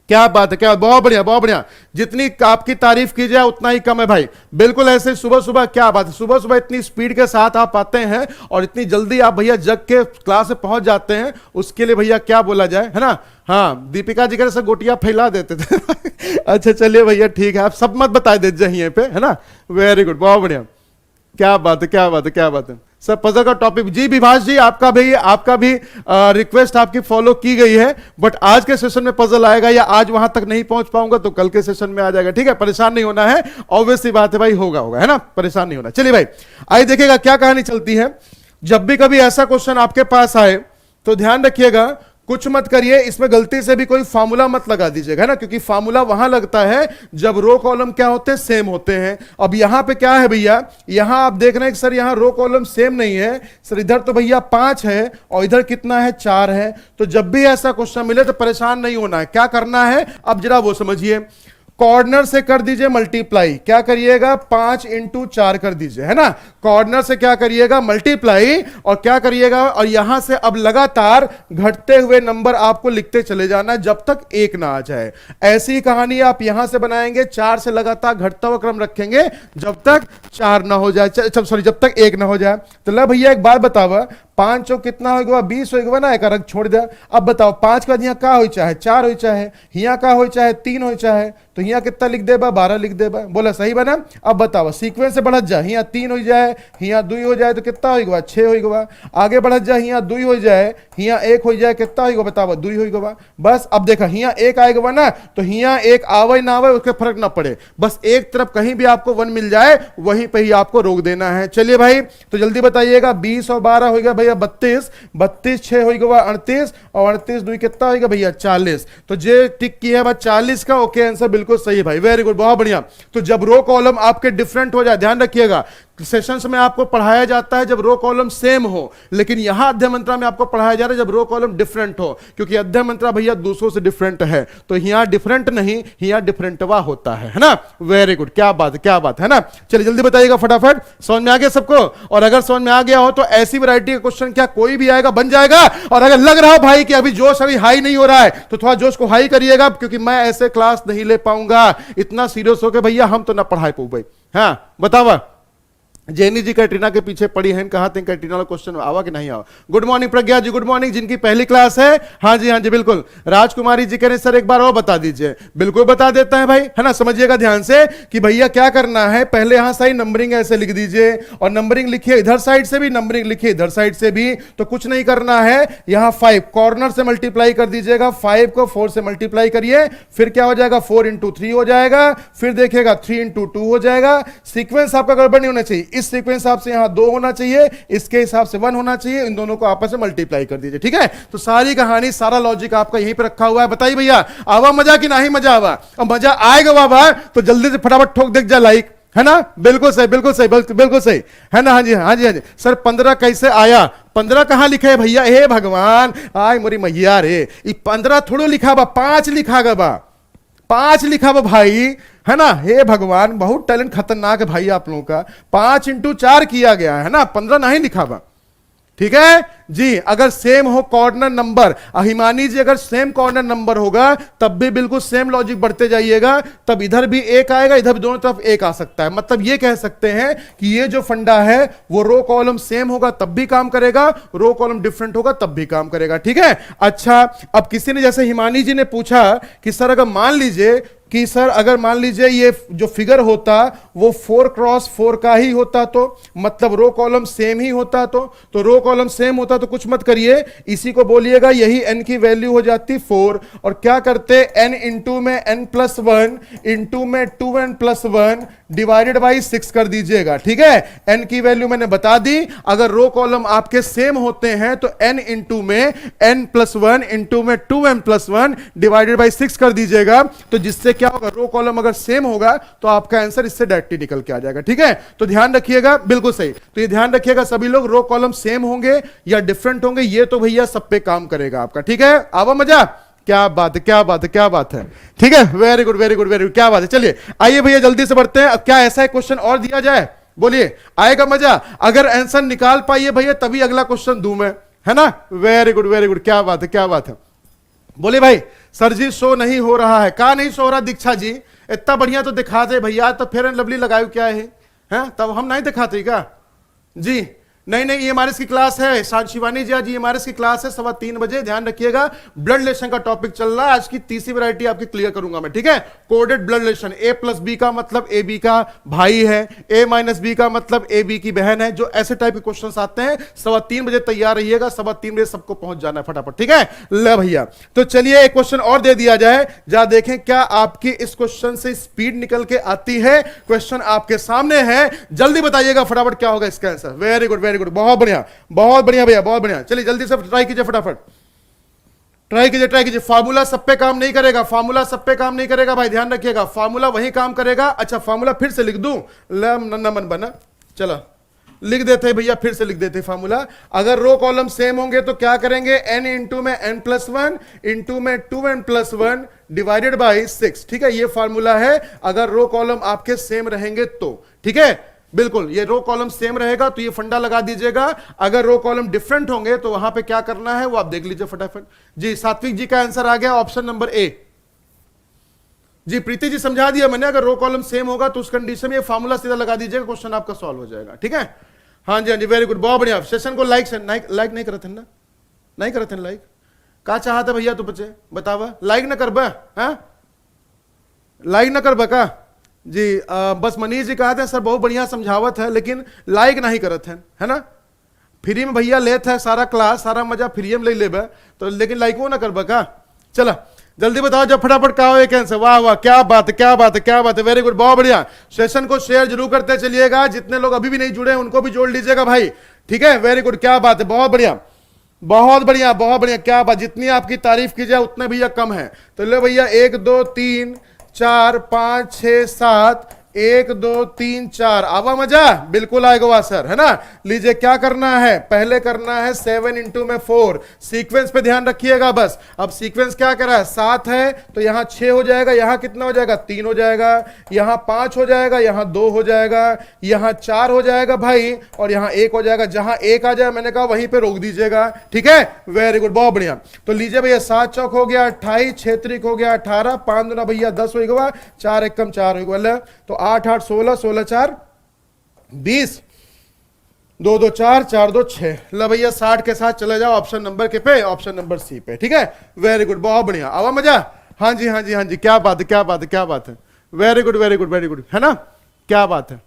क्या बात है, क्या बहुत बढ़िया बहुत बढ़िया, जितनी आपकी तारीफ की जाए उतना ही कम है भाई। बिल्कुल ऐसे सुबह सुबह, क्या बात है, सुबह सुबह इतनी स्पीड के साथ आप आते हैं और इतनी जल्दी आप भैया जग के क्लास में पहुंच जाते हैं, उसके लिए भैया क्या बोला जाए, है ना। हाँ दीपिका जी का गोटियां फैला देते थे अच्छा चलिए भैया ठीक है, आप सब मत बता दीजिए यहीं पे, है ना, वेरी गुड बहुत बढ़िया, क्या बात है क्या बात है क्या बात है। सर पजल का टॉपिक जी, विभाष जी आपका भी रिक्वेस्ट आपकी फॉलो की गई है, बट आज के सेशन में पजल आएगा या आज वहां तक नहीं पहुंच पाऊंगा तो कल के सेशन में आ जाएगा। ठीक है, परेशान नहीं होना है, ऑब्वियसली बात है भाई, होगा होगा, है ना, परेशान नहीं होना। चलिए भाई आइए देखिएगा क्या कहानी चलती है। जब भी कभी ऐसा क्वेश्चन आपके पास आए तो ध्यान रखिएगा, कुछ मत करिए, इसमें गलती से भी कोई फार्मूला मत लगा दीजिएगा, है ना, क्योंकि फार्मूला वहां लगता है जब रो कॉलम क्या होते हैं, सेम होते हैं। अब यहां पे क्या है भैया, यहां आप देख रहे हैं कि सर यहां रो कॉलम सेम नहीं है सर, इधर तो भैया 5 है और इधर कितना है 4 है। तो जब भी ऐसा क्वेश्चन मिले तो परेशान नहीं होना है, क्या करना है अब जरा वो समझिए। कॉर्नर से कर दीजिए मल्टीप्लाई, क्या करिएगा 5 × 4 कर दीजिए, है ना, कॉर्नर से क्या करिएगा मल्टीप्लाई, और क्या करिएगा, और यहां से अब लगातार घटते हुए नंबर आपको लिखते चले जाना जब तक 1 ना आ जाए। ऐसी कहानी आप यहां से बनाएंगे, 4 से लगातार घटता हुआ क्रम रखेंगे जब तक 4 ना हो जाए, सॉरी जब तक 1 ना हो जाए। तो ला भैया एक बात बतावा, 5 चौक कितना होगा 20 होगा ना, एक रंग छोड़ दे। अब बताओ 5 के बाद यहाँ का हो चाहे 4 हो चाहे, यहाँ का हो चाहे 3 हो चाहे, तो यहाँ कितना लिख देबा 12 लिख देबा, बोला सही बना। अब बताओ सीक्वेंस से बढ़त जा, यहाँ 3 हो जाए, यहाँ 2 हो जाए तो कितना होगा 6 होगा, आगे बढ़त जा, यहाँ 2 हो जाए, यहाँ 1 हो जाए, कितना होगा बताओ 2 होगा। बस अब देखा यहाँ 1 आएगा ना, तो यहाँ 1 आवे ना आवे उसके फर्क ना पड़े, बस एक तरफ कहीं भी आपको 1 मिल जाए वहीं पे ही आपको रोक देना है। चलिए भाई तो जल्दी बताइएगा, 20 और 12 होगा भैया 32, 32 6 होगा 38, और 38 2 कितना होगा भैया 40। तो जे टिक की है बस 40 का, ओके आंसर बिल्कुल सही भाई, वेरी गुड बहुत बढ़िया। तो जब रो कॉलम आपके डिफरेंट हो जाए, ध्यान रखिएगा सेशंस में आपको पढ़ाया जाता है जब रो कॉलम सेम हो, लेकिन यहां अध्यय मंत्रा में आपको पढ़ाया जा रहा है जब रो कॉलम डिफरेंट हो, क्योंकि अध्यय मंत्रा भैया दूसरों से डिफरेंट है, तो यहां डिफरेंट नहीं यहां डिफरेंटवा होता है ना, वेरी गुड क्या बात है ना। चलिए जल्दी बताइएगा फटाफट, समझ में आ गया सबको, और अगर समझ में आ गया हो तो ऐसी वैरायटी का क्वेश्चन क्या कोई भी आएगा बन जाएगा। और अगर लग रहा हो भाई कि अभी जोश अभी हाई नहीं हो रहा है तो थोड़ा जोश को हाई करिएगा, क्योंकि मैं ऐसे क्लास नहीं ले पाऊंगा, इतना सीरियस होकर भैया हम तो ना पढ़ाई पाऊ भाई। हाँ बतावा जेनी जी कैटरीना के पीछे पड़ी है, कहा थे कैटरीना वाला क्वेश्चन आवा कि नहीं आवा। गुड मॉर्निंग प्रज्ञा जी, गुड मॉर्निंग, जिनकी पहली क्लास है। हाँ जी बिल्कुल। राजकुमारी जी कह रहे सर एक बार और बता दीजिए। बिल्कुल बता देता है भाई, है ना। समझिएगा ध्यान से कि भैया क्या करना है, पहले यहां सारी नंबरिंग ऐसे लिख दीजिए और नंबरिंग लिखिए इधर साइड से भी, नंबरिंग लिखिए इधर साइड से भी। तो कुछ नहीं करना है, यहां 5 कॉर्नर से मल्टीप्लाई कर दीजिएगा, 5 को 4 से मल्टीप्लाई करिए, फिर क्या हो जाएगा 4 इंटू 3 हो जाएगा, फिर देखिएगा 3 इंटू 2 हो जाएगा। सीक्वेंस आपका गड़बड़ नहीं होना चाहिए, इस सीक्वेंस आपसे यहां 2 होना चाहिए, इसके हिसाब से 1 होना चाहिए, इन दोनों को आपस में मल्टीप्लाई कर दीजिए, ठीक है। तो सारी कहानी सारा लॉजिक आपका यहीं पे रखा हुआ है। बताइए भैया आवा मजा कि नहीं मजा आवा? अब मजा आएगा बाबा तो जल्दी से फटाफट ठोक देख जा लाइक, है ना। बिल्कुल सही बिल्कुल सही बिल्कुल सही, है ना। हाँ जी सर 15 कैसे आया? 15 कहां लिखा है भैया? हे भगवान आय मोरी मैया रे, 15 थोड़ो लिखा बा, 5 लिखा गा बा, 5 लिखा बा भाई, है ना। हे भगवान बहुत टैलेंट खतरनाक है भाई आप लोगों का। 5 इंटू 4 किया गया है ना, 15 नहीं लिखा बा, ठीक है जी। अगर सेम हो कॉर्नर नंबर, अहिमानी जी अगर सेम कॉर्नर नंबर होगा तब भी बिल्कुल सेम लॉजिक बढ़ते जाइएगा, तब इधर भी 1 आएगा, इधर भी दोनों तरफ 1 आ सकता है। मतलब ये कह सकते हैं कि ये जो फंडा है वो रो कॉलम सेम होगा तब भी काम करेगा, रो कॉलम डिफरेंट होगा तब भी काम करेगा, ठीक है। अच्छा, अब किसी ने जैसे हिमानी जी ने पूछा कि सर अगर मान लीजिए कि सर अगर मान लीजिए ये जो फिगर होता वो 4 क्रॉस 4 का ही होता, तो मतलब रो कॉलम सेम ही होता, तो रो कॉलम सेम होता तो कुछ मत करिए, इसी को बोलिएगा यही n की वैल्यू हो जाती 4, और क्या करते n इंटू में n+1 इंटू में 2n+1 डिवाइडेड बाई 6 कर दीजिएगा, ठीक है। n की वैल्यू मैंने बता दी, अगर रो कॉलम आपके सेम होते हैं तो n इंटू में n+1 इंटू में 2n+1 डिवाइडेड बाई 6 कर दीजिएगा, तो जिससे क्या होगा, रो कॉलम अगर सेम होगा तो आपका आंसर इससे डायरेक्टली निकल के आ जाएगा, ठीक है। तो ध्यान रखिएगा, बिल्कुल सही। तो ये ध्यान रखिएगा सभी लोग, रो कॉलम सेम होंगे या डिफरेंट होंगे ये तो भैया सब पे काम करेगा आपका, ठीक है। आवा मजा? क्या बात है क्या बात है क्या बात है, ठीक है। Very good very good very good, क्या बात है। चलिए आइए भैया जल्दी से बढ़ते हैं। अब क्या ऐसा है क्वेश्चन और दिया जाए? बोलिए आएगा मजा? अगर आंसर निकाल पाइए भैया तभी अगला क्वेश्चन दूं मैं, है ना। वेरी गुड, क्या बात है क्या बात है। बोले भाई सर जी शो नहीं हो रहा है, कहा नहीं शो हो रहा दीक्षा जी? इतना बढ़िया तो दिखा दे भैया, तो फेयर एंड लवली लगाओ क्या है, तब हम नहीं दिखाते क्या जी? नहीं ये एमआरएस की क्लास है, शिवानी जी आज एमआरएस की क्लास है 3:15 बजे, ध्यान रखिएगा। ब्लड रिलेशन का टॉपिक चल रहा है, आज की तीसरी वैरायटी आपकी क्लियर करूंगा मैं, ठीक है। कोडेड ब्लड रिलेशन, A+B का मतलब AB का भाई है, A-B का मतलब AB की बहन है, जो ऐसे टाइप के क्वेश्चंस आते हैं। 3:15 बजे तैयार रहिएगा, 3:15 बजे सबको पहुंच जाना है फटाफट, ठीक है। ले भैया तो चलिए एक क्वेश्चन और दे दिया जाए, जहां देखें क्या आपकी इस क्वेश्चन से स्पीड निकल के आती है। क्वेश्चन आपके सामने है, जल्दी बताइएगा फटाफट क्या होगा इसका आंसर। वेरी गुड बहुत बढ़िया भैया बहुत बढ़िया। चलिए जल्दी से ट्राई कीजिए फटाफट, ट्राई कीजिए। फार्मूला सब पे काम नहीं करेगा, फार्मूला सब पे काम नहीं करेगा भाई, ध्यान रखिएगा। फार्मूला वही काम करेगा। अच्छा फार्मूला फिर से लिख दूं, नन्ना मन बना, चलो लिख देते भैया, फिर से लिख देते फार्मूला। अगर रो कॉलम सेम होंगे तो क्या करेंगे, n इंटू में n+1 इंटू में 2n+1 डिवाइडेड बाई 6, ठीक है। ये फार्मूला है अगर रो कॉलम आपके सेम रहेंगे तो, ठीक है। बिल्कुल ये रो कॉलम सेम रहेगा तो ये फंडा लगा दीजिएगा। अगर रो कॉलम डिफरेंट होंगे तो वहां पे क्या करना है वो आप देख लीजिए फटाफट जी। सात्विक जी का आंसर आ गया ऑप्शन नंबर ए जी। प्रीति जी समझा दिया मैंने, अगर रो कॉलम सेम होगा तो उस कंडीशन में ये फार्मूला सीधा लगा दीजिएगा, क्वेश्चन आपका सॉल्व हो जाएगा, ठीक है। हाँ जी वेरी गुड, बहुत बढ़िया। सेशन को लाइक नहीं करते ना, नहीं करते लाइक, क्या चाहता भैया तू बच्चे बतावा, लाइक ना कर बा, लाइक ना कर बा का जी। बस मनीष जी कहते हैं सर बहुत बढ़िया समझावत है लेकिन लाइक नहीं करत है ना। फ्री में भैया लेते हैं सारा क्लास, सारा मजा फ्री में ले लेबे तो, लेकिन लाइक वो ना करबा का। चला जल्दी बताओ जब फटाफट का हो एक आंसर। वाह क्या बात है क्या बात है क्या बात है, वेरी गुड बहुत बढ़िया। सेशन को शेयर जरूर करते चलिएगा, जितने लोग अभी भी नहीं जुड़े हैं उनको भी जोड़ लीजिएगा भाई, ठीक है। वेरी गुड क्या बात है, बहुत बढ़िया बहुत बढ़िया बहुत बढ़िया, क्या बात। जितनी आपकी तारीफ की जाए उतने भैया कम है। तो ले भैया 1 2 3 4 5 6 7, 1 2 3 4 आवा मजा, बिल्कुल आएगा सर, है ना। लीजिए क्या करना है, पहले करना है 7 इंटू में 4, सीक्वेंस पे ध्यान रखिएगा बस। अब सीक्वेंस क्या करा है, 7 है तो यहां 6 हो जाएगा, यहां कितना हो जाएगा 3 हो जाएगा, यहां 5 हो जाएगा, यहां 2 हो जाएगा, यहां 4 हो जाएगा भाई, और यहां 1 हो जाएगा। जहां 1 आ जाए मैंने कहा वहीं पे रोक दीजिएगा, ठीक है। वेरी गुड बहुत बढ़िया। तो लीजिए भैया 7 चौक हो गया 28, 6 त्रिक हो गया 18, 5 दूना भैया 10 हो गया, 4 1 कम 4 हो गया, तो 8 8 16, 16 4 20, 2 2 4 4 2 6। लो भैया 60 के साथ चले जाओ ऑप्शन नंबर के पे, ऑप्शन नंबर सी पे। ठीक है, वेरी गुड, बहुत बढ़िया, आवा मजा। हाँ जी हाँ जी हाँ जी, क्या बात है क्या बात है क्या बात है, very good very good very good, है ना, क्या बात है,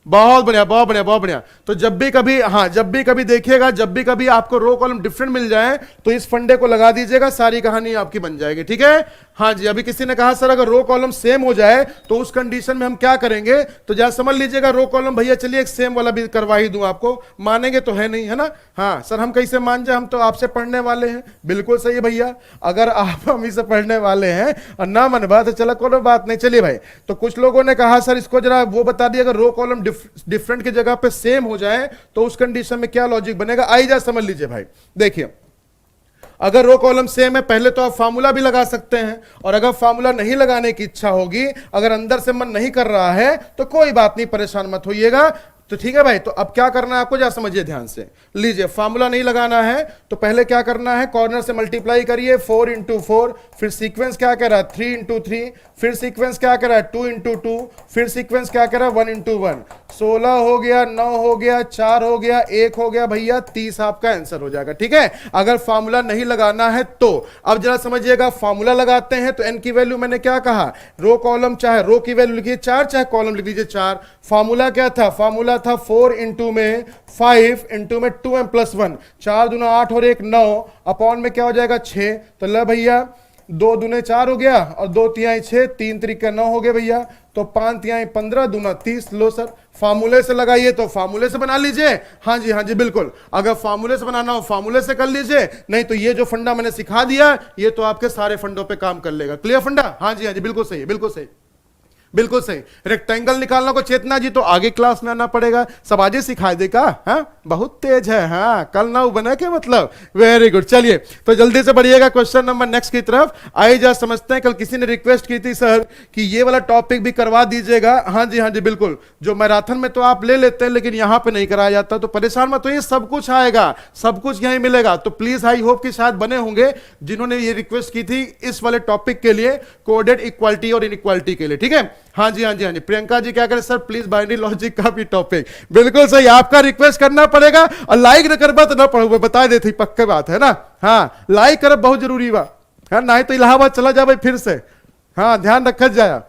बहुत बढ़िया बहुत बढ़िया बहुत बढ़िया। तो जब भी कभी, हाँ जब भी कभी देखिएगा, जब भी कभी आपको रो कॉलम डिफरेंट मिल जाए तो इस फंडे को लगा दीजिएगा, सारी कहानी आपकी बन जाएगी। ठीक है, हाँ जी। अभी किसी ने कहा सर अगर रो कॉलम सेम हो जाए तो उस कंडीशन में हम क्या करेंगे, तो जरा समझ लीजिएगा रो कॉलम भैया, चलिए एक सेम वाला भी करवा ही दूं आपको, मानेंगे तो है नहीं, है ना। हाँ सर हम कैसे मान जाए, हम तो आपसे पढ़ने वाले हैं। बिल्कुल सही है भैया, अगर आप हम से पढ़ने वाले हैं और ना मनवा तो चला कोई बात नहीं। चलिए भाई, तो कुछ लोगों ने कहा सर इसको जरा वो बता दिया, अगर रो कॉलम डिफरेंट की जगह पे सेम हो जाए तो उस कंडीशन में क्या लॉजिक बनेगा। आई जा समझ लीजिए भाई, देखिए अगर रो कॉलम सेम है, पहले तो आप फार्मूला भी लगा सकते हैं, और अगर फार्मूला नहीं लगाने की इच्छा होगी, अगर अंदर से मन नहीं कर रहा है तो कोई बात नहीं, परेशान मत होइएगा। तो ठीक है भाई, तो अब क्या करना है आपको, जा समझिए ध्यान से। लीजिए फार्मूला नहीं लगाना है तो पहले क्या करना है, कॉर्नर से मल्टीप्लाई करिए 4 इंटू 4, फिर सीक्वेंस क्या कह रहा है 3 इंटू 3, फिर सीक्वेंस क्या कह रहा है 2 इंटू 2, फिर सीक्वेंस क्या कह रहा है 1 इंटू 1। 16 हो गया, 9 हो गया, 4 हो गया, 1 हो गया भैया, 30 आपका आंसर हो जाएगा। ठीक है, अगर फार्मूला नहीं लगाना है तो। अब जरा समझिएगा, फार्मूला लगाते हैं तो एन की वैल्यू मैंने क्या कहा, रो कॉलम चाहे रो की वैल्यू लिखिए 4, चाहे कॉलम लिख लीजिए 4। फार्मूला क्या था, फार्मूला था 4 इंटू में 5 इंटू में 2m प्लस 1, 4 दूना 8 और 1 9, अपॉन में क्या हो जाएगा 6। तो ले भैया 2 दूने 4 हो गया और 2 तिहाई 6, 3 तरीके 9 हो गए भैया, तो 5 तिहाई 15 दूना 30। लो सर फार्मूले से लगाइए तो फार्मूले से बना लीजिए। हाँ जी बिल्कुल, अगर फार्मूले से बनाना हो फार्मूले से कर लीजिए, नहीं तो ये जो फंडा मैंने सिखा दिया ये तो आपके सारे फंडों पे काम कर लेगा। क्लियर फंडा, हाँ जी बिल्कुल सही है, बिल्कुल सही बिल्कुल सही। रेक्टेंगल निकालना को चेतना जी तो आगे क्लास में आना पड़ेगा, सब आज ही सिखा देगा। हाँ बहुत तेज है, हाँ कल ना बना के मतलब, वेरी गुड। चलिए तो जल्दी से बढ़िएगा क्वेश्चन नंबर नेक्स्ट की तरफ। आइए जा समझते हैं, कल किसी ने रिक्वेस्ट की थी सर कि ये वाला टॉपिक भी करवा दीजिएगा। हाँ जी बिल्कुल, जो मैराथन में तो आप ले लेते हैं लेकिन यहाँ पे नहीं कराया जाता, तो परेशान मत होइए, सब कुछ आएगा, सब कुछ यहीं मिलेगा। तो प्लीज आई होप कि शायद बने होंगे जिन्होंने ये रिक्वेस्ट की थी इस वाले टॉपिक के लिए, कोऑर्डिनेट इक्वालिटी और इनइक्वालिटी के लिए। ठीक है, हाँ जी प्रियंका जी क्या करें सर, प्लीज बाइनरी लॉजिक का भी टॉपिक। बिल्कुल सही, आपका रिक्वेस्ट करना पड़ेगा, और लाइक न करबा तो ना पढ़ो, बता देती पक्के बात है ना। हाँ लाइक करब बहुत जरूरी बा, है ना, तो इलाहाबाद चला जाए फिर से। हाँ ध्यान रखा जाए।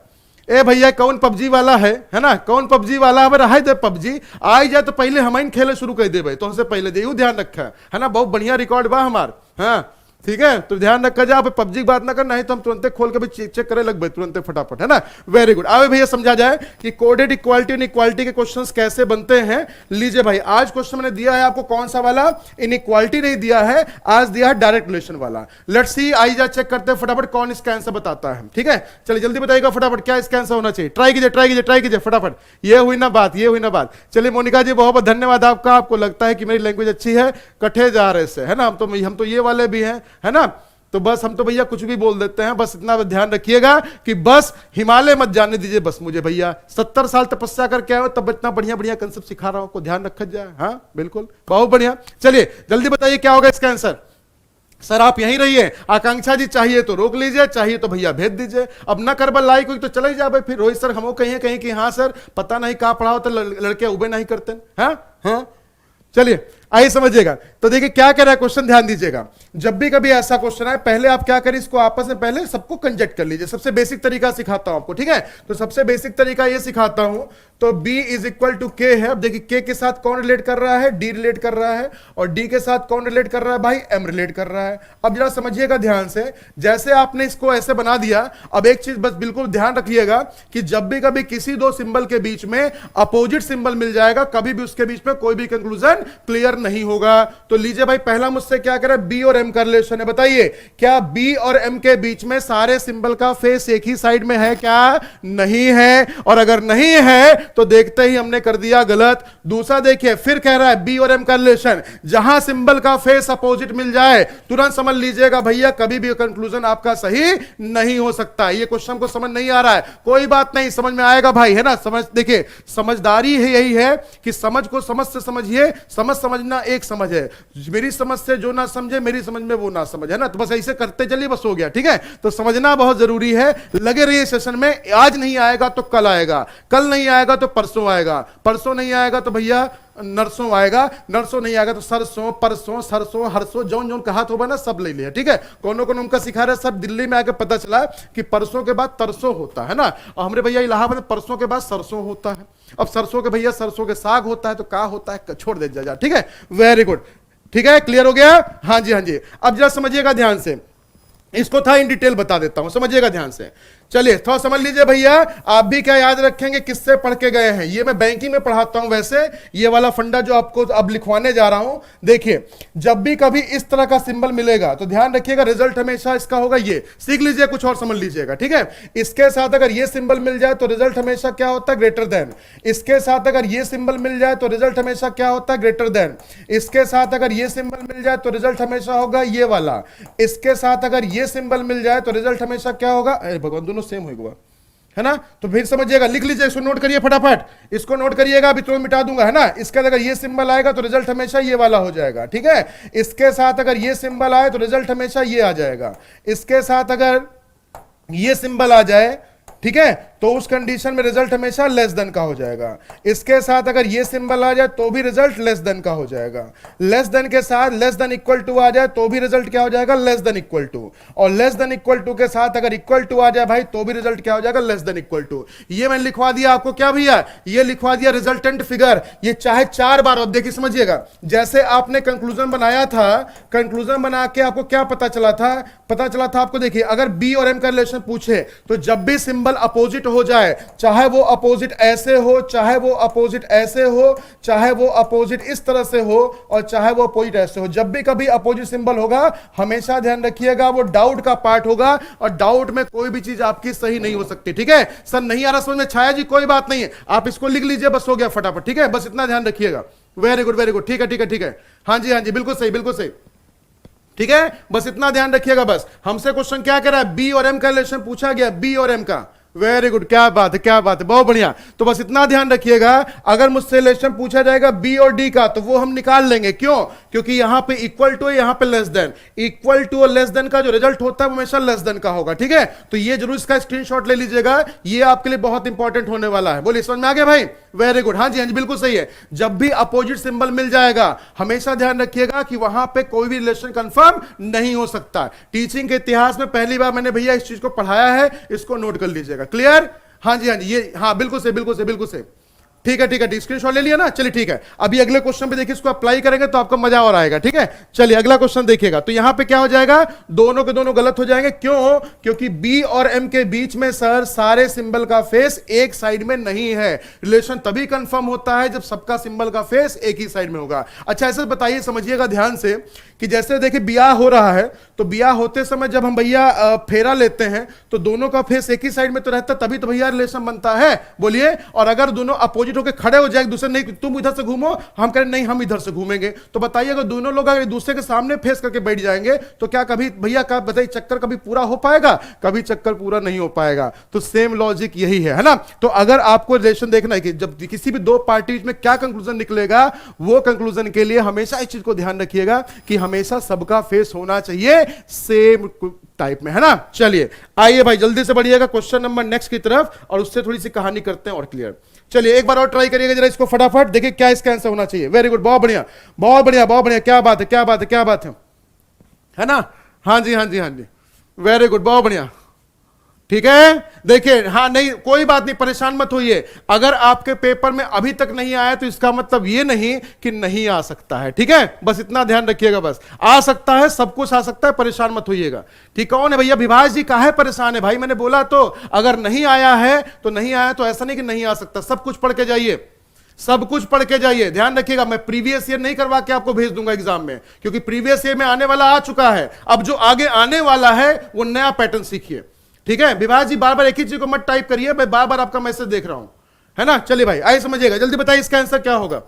ए भैया कौन पबजी वाला है ना, कौन पबजी वाला है, रहा दे पबजी आई जाए तो पहले हम खेले शुरू कर दे, तो हमसे पहले दे ध्यान रखा है ना, बहुत बढ़िया रिकॉर्ड बा हमार। हाँ ठीक है, तो ध्यान रखा जाए, आप पबजी की बात ना करना है तो हम तुरंत खोल के भी चेक करे लग भाई तुरंत फटाफट, है ना। वेरी गुड, आवे भैया समझा जाए कि कोडेड इक्वालिटी और इक्वालिटी के क्वेश्चंस कैसे बनते हैं। लीजिए भाई, आज क्वेश्चन मैंने दिया है आपको कौन सा वाला, इनइक्वालिटी नहीं दिया है, आज दिया है डायरेक्ट रिलेशन वाला। लेट्स सी, आई जा चेक करते हैं फटाफट कौन इसका आंसर बताता है। ठीक है, चलिए जल्दी बताइएगा फटाफट क्या इसका आंसर होना चाहिए, ट्राई कीजिए ट्राई कीजिए ट्राई कीजिए फटाफट। ये हुई ना बात, ये हुई ना बात। चलिए मोनिका जी बहुत बहुत धन्यवाद आपका, आपको लगता है कि मेरी लैंग्वेज अच्छी है, कटे जा रहे से, है ना, हम तो ये वाले भी हैं, है ना। तो बस हम तो भैया कुछ भी बोल देते हैं, बस इतना ध्यान रखिएगा कि बस हिमालय मत जाने दीजिए बस मुझे भैया, 70 साल तपस्या करके आए हो तब इतना बढ़िया बढ़िया कंसेप्ट सिखा रहा हूं, को ध्यान रखा जाए। हाँ बिल्कुल बहुत बढ़िया। चलिए जल्दी बताइए क्या होगा इसका आंसर। सर आप यहीं रहिए, आकांक्षा जी चाहिए तो रोक लीजिए, चाहिए तो भैया भेज दीजिए। अब ना करबल लाइक हुई तो चले जा भाई, फिर रोहित सर हम कहीं कि हाँ सर पता नहीं कहाँ पढ़ाओ तो लड़के उबे नहीं करते। हाँ चलिए आइए समझिएगा। तो देखिए क्या कह रहा है क्वेश्चन, ध्यान दीजिएगा। जब भी कभी ऐसा क्वेश्चन आए पहले आप क्या करें, इसको आपस में पहले सबको कंजेक्ट कर लीजिए। सबसे बेसिक तरीका सिखाता हूं आपको, ठीक है। तो सबसे बेसिक तरीका ये सिखाता हूं, तो B is equal to K है। अब देखिए K के साथ कौन रिलेट कर रहा है, D रिलेट कर रहा है, और D के साथ कौन रिलेट कर रहा है भाई, M रिलेट कर रहा है। अब जरा समझिएगा ध्यान से, जैसे आपने इसको ऐसे बना दिया, अब एक चीज बस बिल्कुल ध्यान रखिएगा कि जब भी कभी किसी दो सिंबल के बीच में अपोजिट सिंबल मिल जाएगा, कभी भी उसके बीच में कोई भी कंक्लूजन क्लियर नहीं होगा। तो लीजिए भाई पहला मुझसे क्या करे, B और M का रिलेशन है, बताइए क्या B और M के बीच में सारे सिंबल का फेस एक ही साइड में है क्या, नहीं है। और अगर नहीं है तो देखते ही हमने कर दिया गलत। दूसरा देखिए फिर कह रहा है B और M का रिलेशन, जहां सिंबल का फेस अपोजिट मिल जाए तुरंत समझ लीजिएगा भैया कभी भी कंक्लूजन आपका सही नहीं हो सकता। ये क्वेश्चन को समझ नहीं आ रहा है, कोई बात नहीं, समझ में आएगा भाई, है ना। समझ देखिए समझदारी है यही है कि समझ को समझ से समझिए, समझना एक समझ है, मेरी समझ से जो ना समझे मेरी समझ में वो ना समझ, है ना। तो बस ऐसे करते चलिए, बस हो गया, ठीक है। तो समझना बहुत जरूरी है, लगे रहिए सेशन में, आज नहीं आएगा तो कल आएगा, कल नहीं आएगा तो परसों आएगा, परसों नहीं आएगा तो भैया नरसों आएगा, नरसों नहीं आएगा तो सरसों, परसों, सरसों, हरसों, जौन जौन कहा तो ना सब ले लिया, ठीक है। कोनो कोनो उनका सिखा रहा है, सब दिल्ली में आके पता चला कि परसों के बाद तरसों होता है ना, और हमरे भैया इलाहाबाद में परसों के बाद सरसों होता है। अब सरसों के भैया सरसों के साग होता है, तो क्या होता है छोड़ दे जा, ठीक है। वेरी गुड, ठीक है, क्लियर हो गया। हाँ जी, हाँ जी। अब जरा समझिएगा ध्यान से, इसको था इन डिटेल बता देता हूं, समझिएगा ध्यान से। चलिए थोड़ा समझ लीजिए भैया, आप भी क्या याद रखेंगे किससे पढ़ के गए हैं। ये मैं बैंकिंग में पढ़ाता हूं, वैसे ये वाला फंडा जो आपको अब लिखवाने जा रहा हूं। देखिए, जब भी कभी इस तरह का सिंबल मिलेगा तो ध्यान रखिएगा, रिजल्ट हमेशा इसका होगा ये, सीख लीजिए, कुछ और समझ लीजिएगा, ठीक है। इसके साथ अगर ये सिंबल मिल जाए तो रिजल्ट हमेशा क्या होता है, ग्रेटर देन। इसके साथ अगर ये सिंबल मिल जाए तो रिजल्ट हमेशा क्या होता है, ग्रेटर देन। इसके साथ अगर ये सिंबल मिल जाए तो रिजल्ट हमेशा होगा ये वाला। इसके साथ अगर ये सिंबल मिल जाए तो रिजल्ट हमेशा क्या होगा, अरे भगवान दोनों सेम होगा, है ना। तो फिर समझिएगा, लिख लीजिए, इसको नोट करिए फटाफट, इसको नोट करिएगा, अभी तुरंत मिटा दूंगा, है ना। इसके अगर ये सिंबल आएगा तो रिजल्ट हमेशा ये वाला हो जाएगा, ठीक है। इसके साथ अगर ये सिंबल आए तो रिजल्ट हमेशा ये आ जाएगा। इसके साथ अगर ये सिंबल आ जाए, ठीक है, तो उस कंडीशन में रिजल्ट हमेशा लेस देन का हो जाएगा। इसके साथ अगर ये सिंबल आ जाए तो भी रिजल्ट लेस देन का हो जाएगा। लेस देन के साथ लेस देन इक्वल टू आ जाए तो भी रिजल्ट क्या हो जाएगा, लेस देन इक्वल टू। और लेस देन इक्वल टू के साथ अगर इक्वल टू आ जाए भाई तो भी रिजल्ट क्या हो जाएगा, लेस देन इक्वल टू। ये मैंने लिखवा दिया आपको, क्या भैया, ये लिखवा दिया रिजल्टेंट फिगर। ये चाहे 4 बार, अब देखिए समझिएगा, जैसे आपने कंक्लूजन बनाया था, कंक्लूजन बना के आपको क्या पता चला था, पता चला था आपको, देखिए अगर बी और एम का रिलेशन पूछे तो जब भी सिंबल अपोजिट हो जाए, चाहे वो अपोजिट ऐसे हो, चाहे वो अपोजिट ऐसे हो, चाहे वो अपोजिट इस तरह से हो, और चाहे वो अपोजिट ऐसे हो, जब भी कभी अपोजिट सिंबल होगा हमेशा ध्यान रखिएगा वो डाउट का पार्ट होगा, और डाउट में कोई भी चीज आपकी सही नहीं हो सकती, ठीक है। सर नहीं आ रहा समझ में, छाया जी कोई बात नहीं है, आप इसको लिख लीजिए, बस हो गया फटाफट, ठीक है, बस इतना ध्यान रखिएगा। वेरी गुड, वेरी गुड, ठीक है, ठीक है, ठीक है, हाँ जी, हाँ जी, बिल्कुल सही, बिल्कुल सही, ठीक है, बस इतना ध्यान रखिएगा। बस हमसे क्वेश्चन क्या कर रहा है, बी और एम का रिलेशन पूछा गया, बी और एम का। वेरी गुड, क्या बात है, क्या बात है, बहुत बढ़िया। तो बस इतना ध्यान रखिएगा, अगर मुझसे रिलेशन पूछा जाएगा बी और डी का तो वो हम निकाल लेंगे, क्यों, क्योंकि यहां पे इक्वल टू है, यहां पे लेस देन, इक्वल टू और लेस देन का जो रिजल्ट होता है वो हमेशा लेस देन का होगा, ठीक है। तो ये जरूर इसका स्क्रीनशॉट ले लीजिएगा, ये आपके लिए बहुत इंपॉर्टेंट होने वाला है। बोलिए समझ में आ गया भाई, वेरी गुड, हाँ जी, हाँ जी, बिल्कुल सही है। जब भी अपोजिट सिंबल मिल जाएगा हमेशा ध्यान रखिएगा कि वहां पे कोई भी रिलेशन कंफर्म नहीं हो सकता। टीचिंग के इतिहास में पहली बार मैंने भैया इस चीज को पढ़ाया है, इसको नोट कर लीजिएगा, क्लियर। हाँ जी, हाँ जी, ये हाँ बिल्कुल से, बिल्कुल से, बिल्कुल से, ठीक है, ठीक है, स्क्रीनशॉट ले लिया ना, चलिए ठीक है। अभी अगले क्वेश्चन पे देखिए, इसको अप्लाई करेंगे तो आपको मजा और आएगा, ठीक है। चलिए अगला क्वेश्चन देखिएगा, तो यहां पे क्या हो जाएगा, दोनों के दोनों गलत हो जाएंगे, क्यों, क्योंकि बी और एम के बीच में सर सारे सिंबल का फेस एक साइड में नहीं है। रिलेशन तभी कंफर्म होता है जब सबका सिंबल का फेस एक ही साइड में होगा। अच्छा ऐसे बताइए, समझिएगा ध्यान से, कि जैसे देखिए ब्याह हो रहा है, तो ब्याह होते समय जब हम भैया फेरा लेते हैं तो दोनों का फेस एक ही साइड में तो रहता, तभी तो भैया रिलेशन बनता है, बोलिए। और अगर दोनों अपोजिट होकर खड़े हो जाए दूसरे, नहीं तुम इधर से घूमो, हम करें नहीं हम इधर से घूमेंगे, तो बताइए अगर दोनों लोग अगर दूसरे के सामने फेस करके बैठ जाएंगे तो क्या कभी भैया का बताइए चक्कर कभी पूरा हो पाएगा, कभी चक्कर पूरा नहीं हो पाएगा। तो सेम लॉजिक यही है ना। तो अगर आपको रिलेशन देखना है कि जब किसी भी दो पार्टीज में क्या कंक्लूजन निकलेगा, वो कंक्लूजन के लिए हमेशा इस चीज को ध्यान रखिएगा कि हमेशा सबका फेस होना चाहिए सेम टाइप में, है ना। चलिए आइए भाई जल्दी से बढ़िएगा क्वेश्चन नंबर नेक्स्ट की तरफ, और उससे थोड़ी सी कहानी करते हैं और क्लियर। चलिए एक बार और ट्राई करिएगा जरा इसको फटाफट, देखिए क्या इसका आंसर होना चाहिए। वेरी गुड, बहुत बढ़िया, बहुत बढ़िया, बहुत बढ़िया, क्या बात है, क्या बात है, क्या बात है ना। हाँ जी, हाँ जी, हाँ जी, वेरी गुड, बहुत बढ़िया, ठीक है। देखिए हाँ, नहीं कोई बात नहीं, परेशान मत होइए। अगर आपके पेपर में अभी तक नहीं आया तो इसका मतलब ये नहीं कि नहीं आ सकता है, ठीक है। बस इतना ध्यान रखिएगा, बस आ सकता है, सब कुछ आ सकता है, परेशान मत होइएगा, ठीक। कौन है भैया, विभाष जी काहे परेशान है भाई, मैंने बोला तो अगर नहीं आया है तो नहीं आया, तो ऐसा नहीं कि नहीं आ सकता, सब कुछ पढ़ के जाइए, सब कुछ पढ़ के जाइए। ध्यान रखिएगा, मैं प्रीवियस ईयर नहीं करवा के आपको भेज दूंगा एग्जाम में, क्योंकि प्रीवियस ईयर में आने वाला आ चुका है, अब जो आगे आने वाला है वो नया पैटर्न सीखिए, ठीक है। विभाष जी बार बार एक ही चीज को मत टाइप करिए, मैं बार बार आपका मैसेज देख रहा हूं, है ना। चलिए भाई आइए समझिएगा, जल्दी बताइए इसका आंसर क्या होगा।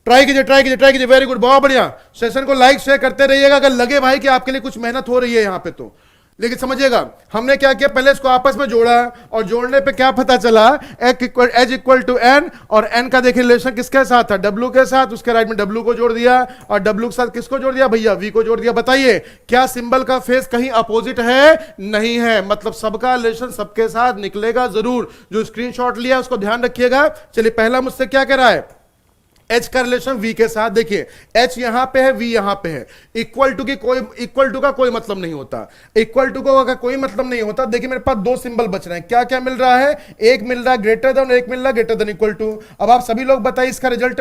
ट्राई कीजिए, ट्राई कीजिए, ट्राई कीजिए, वेरी गुड, बहुत बढ़िया। सेशन को लाइक शेयर करते रहिएगा, अगर लगे भाई कि आपके लिए कुछ मेहनत हो रही है यहां पे तो लेकिन समझिएगा, हमने क्या किया, पहले इसको आपस में जोड़ा और जोड़ने पे क्या पता चला, एच इक्वल टू एन, और एन का देखिए रिलेशन किसके साथ था, डब्ल्यू के साथ, उसके राइट में डब्ल्यू को जोड़ दिया और डब्ल्यू के साथ किसको जोड़ दिया भैया, वी को जोड़ दिया। बताइए क्या सिंबल का फेस कहीं अपोजिट है? नहीं है, मतलब सबका रिलेशन सबके साथ निकलेगा जरूर। जो स्क्रीनशॉट लिया उसको ध्यान रखिएगा। चलिए पहला मुझसे क्या कह रहा है, H का रिलेशन V के साथ, देखिए H यहां पे है, V यहां पे है। इक्वल टू का कोई मतलब नहीं होता, इक्वल टू का कोई मतलब नहीं होता। देखिए मेरे पास दो सिंबल बच रहे हैं, क्या क्या मिल रहा है, एक मिल रहा है ग्रेटर देन, एक मिल रहा है ग्रेटर देन इक्वल टू। अब आप सभी लोग बताइए इसका रिजल्ट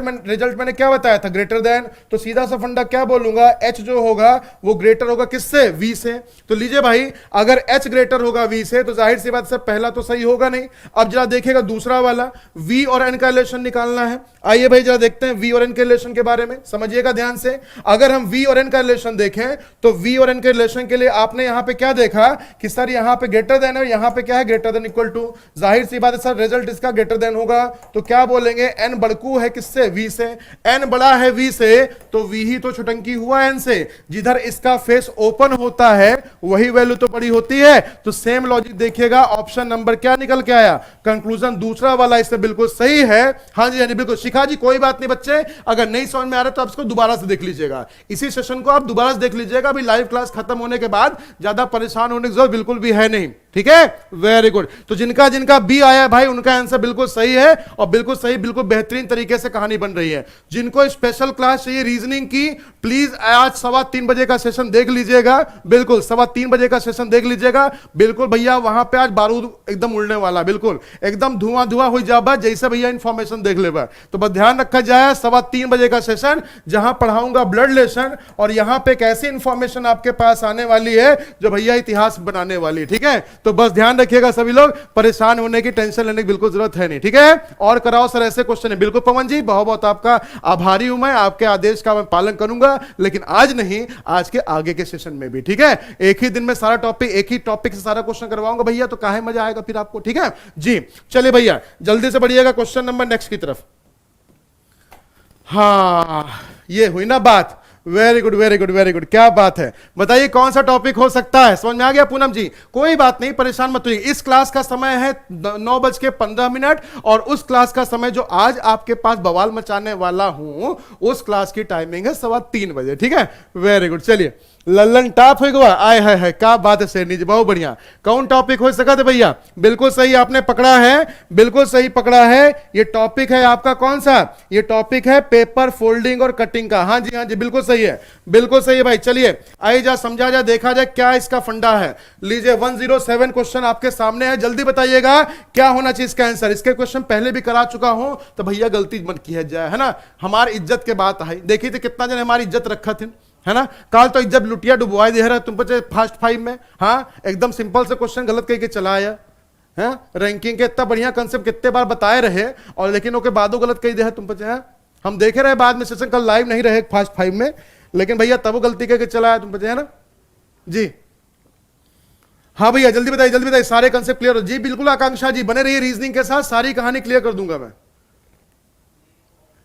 मैंने क्या बताया था, ग्रेटर देन, तो सीधा सा फंडा क्या बोलूंगा, H जो होगा वो ग्रेटर होगा किससे, V से। तो लीजिए भाई, अगर H ग्रेटर होगा V से तो जाहिर सी बात से पहला तो सही होगा नहीं। अब जरा देखिएगा दूसरा वाला, V और N का रिलेशन निकालना है। आइए भाई जरा देखते हैं V और N के रिलेशन के बारे में, समझिएगा ध्यान से। अगर हम V और N का रिलेशन देखें तो V और N के रिलेशन के लिए आपने यहां पे क्या देखा कि सर यहां पे ग्रेटर देन है और यहां पे क्या है, ग्रेटर देन इक्वल टू। जाहिर सी बात है सर रिजल्ट इसका ग्रेटर देन होगा, तो क्या बोलेंगे, N बड़कू है किससे, V से। N बड़ा है V से तो V ही तो छुटंकी हुआ N से। जिधर इसका फेस ओपन होता है वही वैल्यू तो बड़ी होती है। तो सेम लॉजिक देखिएगा, ऑप्शन नंबर क्या निकल के आया, कंक्लूजन दूसरा वाला इससे बिल्कुल सही है। हाँ जी बिल्कुल। शिखा जी कोई बात नहीं बच्चे, अगर नहीं समझ में आ रहा तो आप इसको दोबारा से देख लीजिएगा, इसी सेशन को आप दोबारा से देख लीजिएगा। अभी लाइव क्लास खत्म होने के बाद ज्यादा परेशान होने की जरूरत बिल्कुल भी है नहीं, ठीक है, वेरी गुड। तो जिनका जिनका बी आया भाई उनका आंसर बिल्कुल सही है और बिल्कुल सही, बिल्कुल बेहतरीन तरीके से कहानी बन रही है। जिनको स्पेशल क्लास चाहिए रीजनिंग की, प्लीज आज 3:15 बजे का सेशन देख लीजिएगा, बिल्कुल 3:15 बजे का सेशन देख लीजिएगा। बिल्कुल भैया वहां पे आज बारूद एकदम उड़ने वाला, बिल्कुल एकदम धुआं धुआं हो जाबा जैसे भैया इंफॉर्मेशन देख लेगा। तो बस ध्यान रखा जाए 3:15 बजे का सेशन जहां पढ़ाऊंगा ब्लड रिलेशन, और यहां पे कैसी इंफॉर्मेशन आपके पास आने वाली है जो भैया इतिहास बनाने वाली है, ठीक है। तो बस ध्यान रखिएगा सभी लोग, परेशान होने की, टेंशन लेने की बिल्कुल जरूरत है नहीं, ठीक है। और कराओ सर ऐसे क्वेश्चन है, बिल्कुल पवन जी बहुत बहुत आपका आभारी हूं मैं, आपके आदेश का मैं पालन करूंगा, लेकिन आज नहीं, आज के आगे के सेशन में भी, ठीक है। एक ही दिन में सारा टॉपिक, एक ही टॉपिक से सारा क्वेश्चन करवाऊंगा भैया, तो काहे मजा आएगा फिर आपको, ठीक है जी। चलिए भैया जल्दी से बढ़िएगा क्वेश्चन नंबर नेक्स्ट की तरफ। हाँ ये हुई ना बात, very good very good very good, क्या बात है। बताइए कौन सा टॉपिक हो सकता है, समझ में आ गया पूनम जी? कोई बात नहीं, परेशान मत होइए। इस क्लास का समय है 9:15 और उस क्लास का समय जो आज आपके पास बवाल मचाने वाला हूं उस क्लास की टाइमिंग है 3:15 बजे, ठीक है, वेरी गुड। चलिए लल्लन टॉप हो गया, आए है क्या बात है शेरनी जी, बहुत बढ़िया। कौन टॉपिक हो सका थे भैया, बिल्कुल सही आपने पकड़ा है, बिल्कुल सही पकड़ा है। ये टॉपिक है आपका कौन सा, ये टॉपिक है पेपर फोल्डिंग और कटिंग का। हाँ जी बिल्कुल सही है, बिल्कुल सही है भाई। चलिए आइए जा, समझा जाए, देखा जाए क्या इसका फंडा है। लीजिए 107 क्वेश्चन आपके सामने है, जल्दी बताइएगा क्या होना चाहिए इसका आंसर। इसके क्वेश्चन पहले भी करा चुका हूं तो भैया गलती मत किया जाए, है ना, हमारी इज्जत के बात आई। देखी थी कितना जन हमारी इज्जत रखा थे, है ना, काल तो इज्जत लुटिया डुबवाई दे रहा तुम बच्चे फास्ट 5 में। हाँ एकदम सिंपल से क्वेश्चन गलत कह के चला आया है, रैंकिंग के इतना बढ़िया कंसेप्ट कितने बार बताए रहे और लेकिन ओके बादों गलत कह दे तुम बच्चे। हम देखे रहे बाद में सेशन, कल लाइव नहीं रहे फास्ट 5 में, लेकिन भैया तब वो गलती करके चला आया तुम बच्चे, है ना जी। हाँ भैया जल्दी बताइए सारे कंसेप्ट क्लियर हो जी। बिल्कुल आकांक्षा जी बने रहिए, रीजनिंग के साथ सारी कहानी क्लियर कर दूंगा मैं।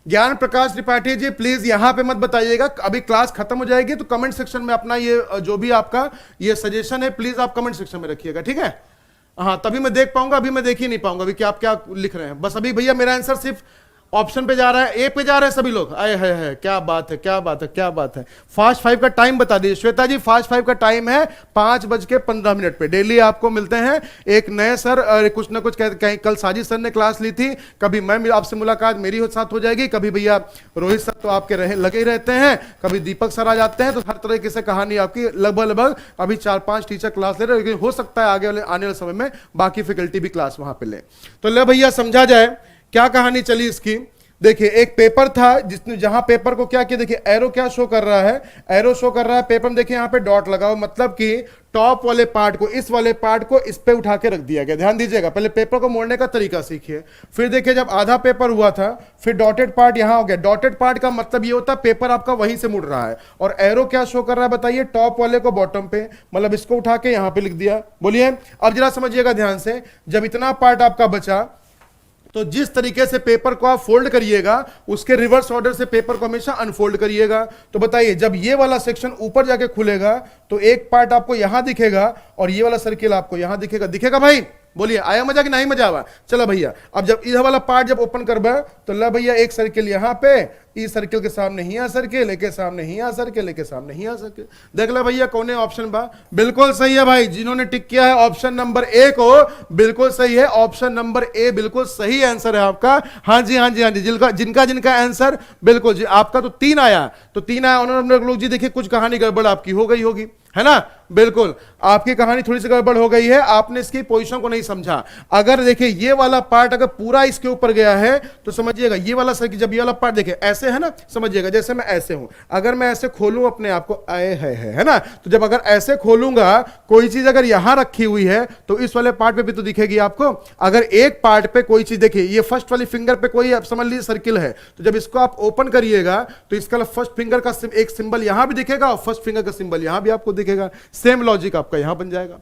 ज्ञान प्रकाश त्रिपाठी जी प्लीज यहां पे मत बताइएगा, अभी क्लास खत्म हो जाएगी तो कमेंट सेक्शन में अपना ये जो भी आपका ये सजेशन है प्लीज आप कमेंट सेक्शन में रखिएगा, ठीक है। हाँ तभी मैं देख पाऊंगा, अभी मैं देख ही नहीं पाऊंगा अभी कि आप क्या लिख रहे हैं। बस अभी भैया मेरा आंसर सिर्फ ऑप्शन पे जा रहा है, ए पे जा रहे हैं सभी लोग। आए है क्या बात है, क्या बात है, क्या बात है। फास्ट 5 का टाइम बता दीजिए श्वेता जी, फास्ट 5 का टाइम है 5:15 पे। डेली आपको मिलते हैं एक नए सर, कुछ ना कुछ कहीं कल साजिद सर ने क्लास ली थी, कभी मैं आपसे मुलाकात मेरी साथ हो जाएगी, कभी भैया रोहित सर तो आपके लगे ही रहते हैं, कभी दीपक सर आ जाते हैं, तो हर तरीके से कहानी आपकी लगभग अभी 4-5 टीचर क्लास ले रहे हैं, लेकिन हो सकता है आगे वाले आने वाले समय में बाकी फैकल्टी भी क्लास वहां पे ले। तो ले भैया समझा जाए क्या कहानी चली इसकी। देखिए एक पेपर था जिसने, जहां पेपर को क्या किया, देखिए एरो क्या शो कर रहा है, एरो शो कर रहा है पेपर में, देखिए यहां पे डॉट लगाओ, मतलब कि टॉप वाले पार्ट को, इस वाले पार्ट को इस पे उठा के रख दिया गया। ध्यान दीजिएगा, पहले पेपर को मोड़ने का तरीका सीखिए। फिर देखिए जब आधा पेपर हुआ था फिर डॉटेड पार्ट यहां हो गया। डॉटेड पार्ट का मतलब ये होता है पेपर आपका वहीं से मुड़ रहा है, और एरो क्या शो कर रहा है बताइए, टॉप वाले को बॉटम पे, मतलब इसको उठा के यहां पे लिख दिया। बोलिए अब जरा समझिएगा ध्यान से, जब इतना पार्ट आपका बचा तो जिस तरीके से पेपर को आप फोल्ड करिएगा उसके रिवर्स ऑर्डर से पेपर को हमेशा अनफोल्ड करिएगा। तो बताइए, जब ये वाला सेक्शन ऊपर जाके खुलेगा तो एक पार्ट आपको यहां दिखेगा और ये वाला सर्किल आपको यहां दिखेगा। दिखेगा भाई? बोलिए, आया मजा कि नहीं मजा आवा? चलो भैया, अब जब इधर वाला पार्ट जब ओपन करबा तो ला भैया एक सर्किल यहां पे, इस सर्किल के सामने ही आ सर्किल, एक के सामने ही आ सर्किल, एक के सामने ही आ सर्किल। देख ला भैया कौन ऑप्शन बा? बिल्कुल सही है भाई, जिन्होंने टिक किया है ऑप्शन नंबर ए को, बिल्कुल सही है, ऑप्शन नंबर ए बिल्कुल सही आंसर है आपका। हाँ जी, हाँ जी, हाँ जी, जिनका जिनका आंसर बिल्कुल जी, आपका तो 3 आया, तो 3 आया। उन्होंने लोग जी देखिए कुछ कहानी गड़बड़ आपकी हो गई होगी, है ना? बिल्कुल आपकी कहानी थोड़ी सी गड़बड़ हो गई है, आपने इसकी पोजीशन को नहीं समझा। अगर देखिए ये वाला पार्ट अगर पूरा इसके ऊपर गया है तो समझिएगा ये वाला सर्किट, जब ये वाला पार्ट देखिए ऐसे है ना, समझिएगा जैसे मैं ऐसे हूं, अगर मैं ऐसे खोलूं अपने आप को, आए है ना, तो जब अगर ऐसे खोलूंगा कोई चीज अगर यहां रखी हुई है तो इस वाले पार्ट पे भी तो दिखेगी आपको। अगर एक पार्ट पे कोई चीज देखिए, ये फर्स्ट वाली फिंगर पे कोई आप समझ लीजिए सर्किल है, तो जब इसको आप ओपन करिएगा तो इसका फर्स्ट फिंगर का एक सिंबल यहां भी दिखेगा और फर्स्ट फिंगर का सिंबल यहां भी आपको दिखेगा। सेम लॉजिक आपका यहां बन जाएगा।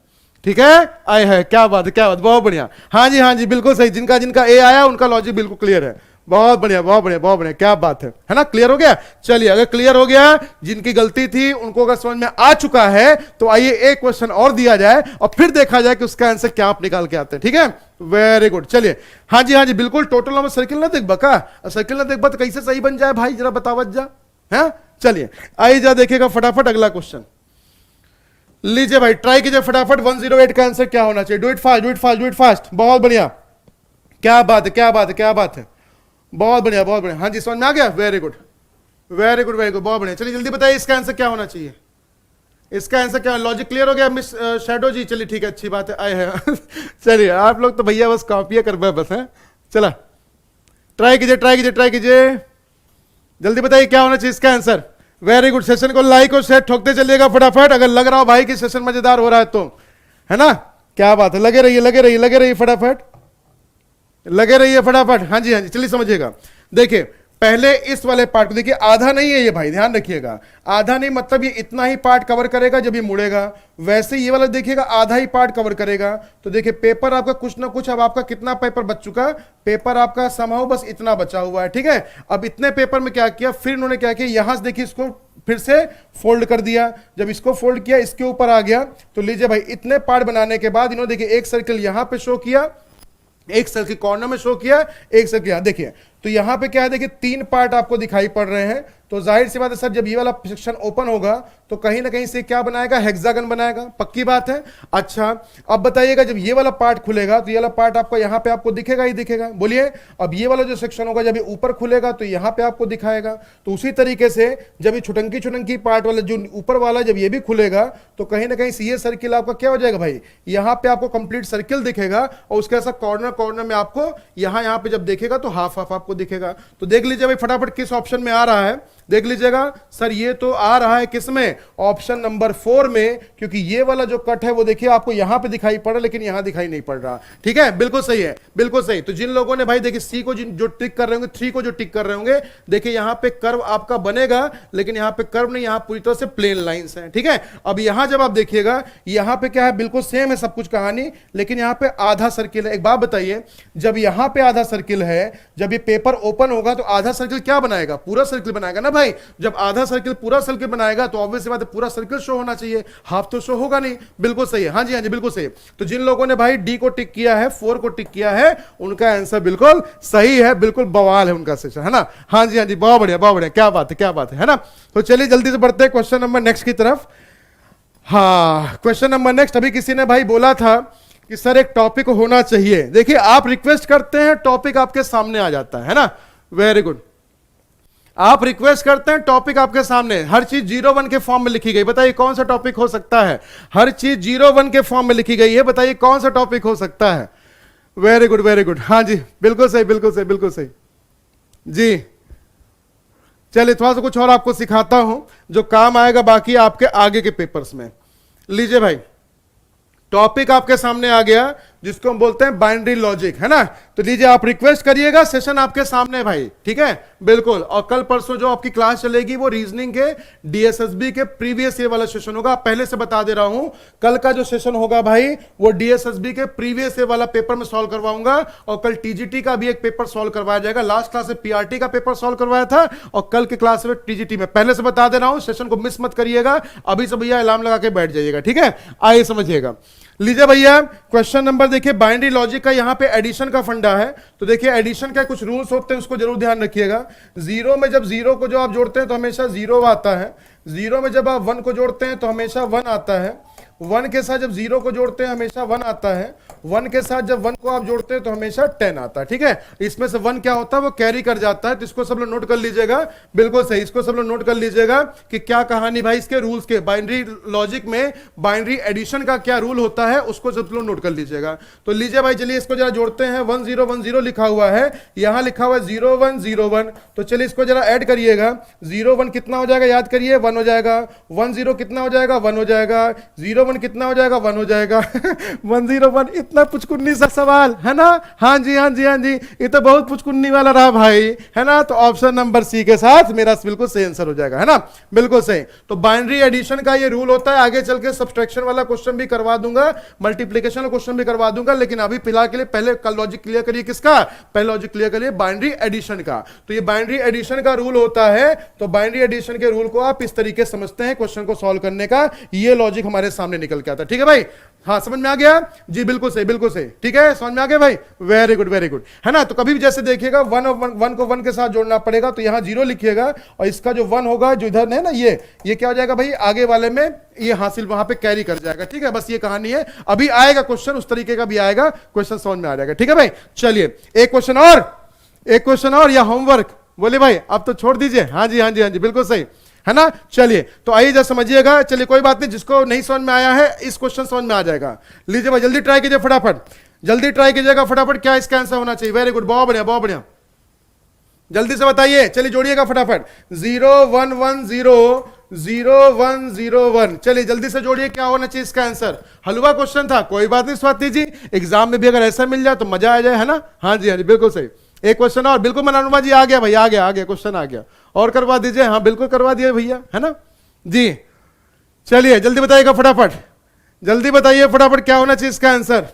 ठीक है? आए है, क्या बात है, क्या बात, बहुत बढ़िया। हाँ जी, हाँ जी, बिल्कुल सही, जिनका जिनका ए आया उनका लॉजिक बिल्कुल क्लियर है। बहुत बढ़िया, बहुत बढ़िया, बहुत बढ़िया, क्या बात है ना? क्लियर हो गया? चलिए, अगर क्लियर हो गया, जिनकी गलती थी उनको अगर समझ में आ चुका है तो आइए एक क्वेश्चन और दिया जाए और फिर देखा जाए कि उसका आंसर क्या आप निकाल के आते हैं। ठीक है? Very good. चलिए, हाँ जी, हाँ जी, बिल्कुल टोटल नंबर सर्किल ना देख बका, सर्किल ना देख बा तो कैसे सही बन जाए भाई, जरा बतावत जा है। चलिए आइए जा देखिएगा फटाफट अगला क्वेश्चन लीजिए भाई, ट्राई कीजिए फटाफट। 108 का आंसर क्या होना चाहिए? Do it fast, do it fast, do it fast. बहुत बढ़िया, क्या बात है, क्या बात है, क्या बात है, बहुत बढ़िया, बहुत बढ़िया। हाँ जी, समझ में आ गया? Very good, very good, very good, बहुत बढ़िया। चलिए जल्दी बताइए इसका आंसर क्या होना चाहिए? इसका आंसर क्या? लॉजिक क्लियर हो गया मिस शैडो जी? चलिए ठीक है, अच्छी बात है, आए हैं चलिए आप लोग तो भैया बस कॉपियां कर बस है। चला ट्राई कीजिए, ट्राई कीजिए, ट्राई कीजिए, जल्दी बताइए क्या होना चाहिए इसका आंसर। Very good. सेशन को लाइक और शेयर ठोकते चलिएगा फटाफट, अगर लग रहा हो भाई कि सेशन मजेदार हो रहा है तो, है ना? क्या बात है, लगे रहिए, लगे रहिए, लगे रहिए फटाफट, लगे रहिए फटाफट। हाँ जी, हाँ जी, चलिए समझिएगा। देखिए पहले इस वाले पार्ट को देखिए, आधा नहीं है ये भाई, ध्यान रखिएगा, आधा नहीं मतलब ये इतना ही पार्ट कवर करेगा जब ये मुड़ेगा। वैसे ये वाला देखिएगा आधा ही पार्ट कवर करेगा। तो देखिए पेपर आपका कुछ ना कुछ, अब आपका कितना पेपर बच चुका? पेपर आपका समहाउ बस इतना बचा हुआ है। ठीक है? अब इतने पेपर में क्या किया, फिर इन्होंने क्या किया, यहां से देखिए इसको फिर से फोल्ड कर दिया। जब इसको फोल्ड किया इसके ऊपर आ गया, तो लीजिए भाई इतने पार्ट बनाने के बाद इन्होंने देखिए एक सर्किल यहां पे शो किया, एक सर्किल कॉर्नर में शो किया, एक सर्किल यहां। देखिए तो यहां पे क्या है, देखिए 3 पार्ट आपको दिखाई पड़ रहे हैं। तो जाहिर सी बात है सर, जब ये वाला सेक्शन ओपन होगा तो कहीं ना कहीं से क्या बनाएगा, हेक्सागन बनाएगा, पक्की बात है। अच्छा अब बताइएगा, जब ये वाला पार्ट खुलेगा तो ये वाला पार्ट आपको यहां पे आपको दिखेगा ही दिखेगा। बोलिए, अब ये वाला जो सेक्शन होगा जब ये ऊपर खुलेगा तो यहां पे आपको दिखाएगा। तो उसी तरीके से जब ये छुटंकी छुटंकी पार्ट वाला जो ऊपर वाला जब ये भी खुलेगा तो कहीं ना कहीं से ये सर्किल आपका क्या हो जाएगा भाई, यहां पे आपको कंप्लीट सर्किल दिखेगा और उसके ऐसा कॉर्नर कॉर्नर में आपको यहां पे जब देखेगा तो हाफ हाफ आपको दिखेगा। तो देख लीजिए भाई फटाफट किस ऑप्शन में आ रहा है, देख लीजिएगा सर, ये तो आ रहा है किसमें, ऑप्शन नंबर 4 में, क्योंकि ये वाला जो कट है वो देखिए आपको यहां पे दिखाई पड़ रहा लेकिन यहां दिखाई नहीं पड़ रहा। ठीक है? बिल्कुल सही है, बिल्कुल सही। तो जिन लोगों ने भाई देखिए सी को जो टिक कर रहे होंगे, 3 को जो टिक कर रहे होंगे, देखिए यहां पे कर्व आपका बनेगा, लेकिन यहां पे कर्व नहीं, यहां पूरी तरह से प्लेन लाइंस हैं। ठीक है? अब यहां जब आप देखिएगा यहां पे क्या है, बिल्कुल सेम है सब कुछ कहानी, लेकिन यहां पे आधा सर्किल है। एक बात बताइए, जब यहां पे आधा सर्किल है, जब ये पेपर ओपन होगा तो आधा सर्किल क्या बनाएगा, पूरा सर्किल बनाएगा ना भाई। जब आधा सर्किल पूरा सर्किल बनाएगा तो ऑब्वियस बात है पूरा सर्किल शो होना चाहिए, हाफ तो शो होगा नहीं। बिल्कुल सही है, हाँ जी, हाँ जी, बिल्कुल सही है। तो जिन लोगों ने भाई डी को टिक किया है, 4 को टिक किया है, उनका आंसर बिल्कुल सही है, बिल्कुल बवाल है उनका सेशन, है ना? हाँ जी, हाँ जी, बहुत बढ़िया, बहुत बढ़िया, क्या बात है, क्या बात है ना? तो चलिए जल्दी से बढ़ते हैं क्वेश्चन नंबर नेक्स्ट की तरफ। हाँ, क्वेश्चन नंबर नेक्स्ट, अभी किसी ने भाई बोला था कि सर एक टॉपिक होना चाहिए। देखिए आप रिक्वेस्ट करते हैं, टॉपिक आपके सामने आ जाता है ना? Very good. आप रिक्वेस्ट करते हैं, टॉपिक आपके सामने, हर चीज 01 के फॉर्म में लिखी गई। बताइए कौन सा टॉपिक हो सकता है? हर चीज 01 के फॉर्म में लिखी गई है, बताइए कौन सा टॉपिक हो सकता है? वेरी गुड, वेरी गुड, हाँ जी, बिल्कुल सही, बिल्कुल सही, बिल्कुल सही जी। चलिए थोड़ा सा कुछ और आपको सिखाता हूं जो काम आएगा बाकी आपके आगे के पेपर्स में। लीजिए भाई, टॉपिक आपके सामने आ गया, जिसको हम बोलते हैं बाइनरी लॉजिक, है ना। तो लीजिए आप रिक्वेस्ट करिएगा, सेशन आपके सामने है भाई, ठीक है, बिल्कुल। और कल परसों जो आपकी क्लास चलेगी वो रीजनिंग के डीएसएसबी के प्रीवियस ईयर वाला सेशन होगा। पहले से बता दे रहा हूं, कल का जो सेशन होगा भाई वो डीएसएसबी के प्रीवियस ईयर वाला पेपर में सॉल्व करवाऊंगा, और कल टीजीटी का भी एक पेपर सॉल्व करवाया जाएगा। लास्ट क्लास में पीआरटी का पेपर सॉल्व करवाया था, और कल की क्लास में टीजीटी में। पहले से बता दे रहा हूं, सेशन को मिस मत करिएगा, अभी से भैया अलार्म लगा के बैठ जाइएगा, ठीक है। आइए समझिएगा। लीजिए भैया क्वेश्चन नंबर देखिए, बाइनरी लॉजिक का यहां पे एडिशन का फंडा है। तो देखिए एडिशन का कुछ रूल्स होते हैं, उसको जरूर ध्यान रखिएगा। जीरो में जब जीरो को जो आप जोड़ते हैं तो हमेशा जीरो आता है। जीरो में जब आप वन को जोड़ते हैं तो हमेशा वन आता है। वन के साथ जब जीरो को जोड़ते हैं हमेशा वन आता है। वन के साथ जब वन को आप जोड़ते हैं तो हमेशा 10 आता है, ठीक है। इसमें से वन क्या होता है, वो कैरी कर जाता है। तो इसको सब लोग नोट कर लीजिएगा, बिल्कुल सही, इसको सब लोग नोट कर लीजिएगा कि क्या कहानी भाई इसके रूल्स के। बाइनरी लॉजिक में बाइनरी एडिशन का क्या रूल होता है उसको सब लोग नोट कर लीजिएगा। तो लीजिए भाई, चलिए इसको जरा जोड़ते हैं। 1010 लिखा हुआ है, यहां लिखा हुआ है 0101। तो चलिए इसको जरा ऐड करिएगा। 01 कितना हो जाएगा, याद करिए, 1 हो जाएगा। 10 कितना हो जाएगा, 1 हो जाएगा। 01 कितना हो जाएगा, 1 हो जाएगा। 101, इतना पुचकुन्नी सा सवाल है ना। हाँ जी, हाँ जी, हाँ जी, ये तो बहुत पुचकुन्नी वाला रहा भाई, है ना। तो ऑप्शन नंबर सी के साथ मेरा बिल्कुल सही आंसर हो जाएगा, है ना, बिल्कुल सही। तो बाइनरी एडिशन का ये रूल होता है। आगे चल के सब्सट्रैक्शन वाला क्वेश्चन भी करवा दूंगा, मल्टीप्लिकेशन वाला क्वेश्चन भी करवा दूंगा, लेकिन अभी फिलहाल के लिए पहले कल लॉजिक क्लियर करिए। किसका? पहले लॉजिक क्लियर करिए बाइनरी एडिशन का। तो ये बाइनरी एडिशन का रूल होता है। तो बाइनरी एडिशन के रूल को आप इस तरीके समझते हैं क्वेश्चन को सॉल्व करने का। ये लॉजिक हमारे सामने निकल के आता है, ठीक है भाई। हाँ, समझ में आ गया जी, बिल्कुल सही, बिल्कुल सही, ठीक है, समझ में आ गया भाई, वेरी गुड, वेरी गुड, है ना। तो कभी भी जैसे देखिएगा वन को वन के साथ जोड़ना पड़ेगा, तो यहां जीरो लिखिएगा, और इसका जो वन होगा जो इधर है ना, ये क्या हो जाएगा भाई, आगे वाले में ये हासिल वहां पे कैरी कर जाएगा, ठीक है। बस ये कहानी है। अभी आएगा क्वेश्चन उस तरीके का भी आएगा, क्वेश्चन समझ में आ जाएगा, ठीक है भाई। चलिए एक क्वेश्चन और या होमवर्क बोले भाई, अब तो छोड़ दीजिए। हाँ जी, हाँ जी, हाँ जी, बिल्कुल सही, है ना। चलिए तो आइए जरा समझिएगा। चलिए कोई बात नहीं, जिसको नहीं समझ में आया है इस क्वेश्चन समझ में आ जाएगा। लीजिए भाई, जल्दी ट्राई कीजिए, फटाफट जल्दी ट्राई कीजिएगा, फटाफट। क्या इसका आंसर होना चाहिए? वेरी गुड, बहुत बढ़िया, बहुत बढ़िया, जल्दी से बताइए। चलिए जोड़िएगा फटाफट। 0110 चलिए जल्दी से जोड़िए, क्या होना चाहिए इसका आंसर। हलवा क्वेश्चन था, कोई बात नहीं स्वाति जी, एग्जाम में भी अगर ऐसा मिल जाए तो मजा आ जाए, है ना। हाँ जी, हाँ जी, बिल्कुल सही। एक क्वेश्चन और, बिल्कुल मनानुमा जी, आ गया भाई, आ गया क्वेश्चन आ गया, और करवा दीजिए। हाँ बिल्कुल करवा दिए भैया, है ना जी। चलिए जल्दी बताइएगा फटाफट, जल्दी बताइए फटाफट, क्या होना चाहिए इसका आंसर।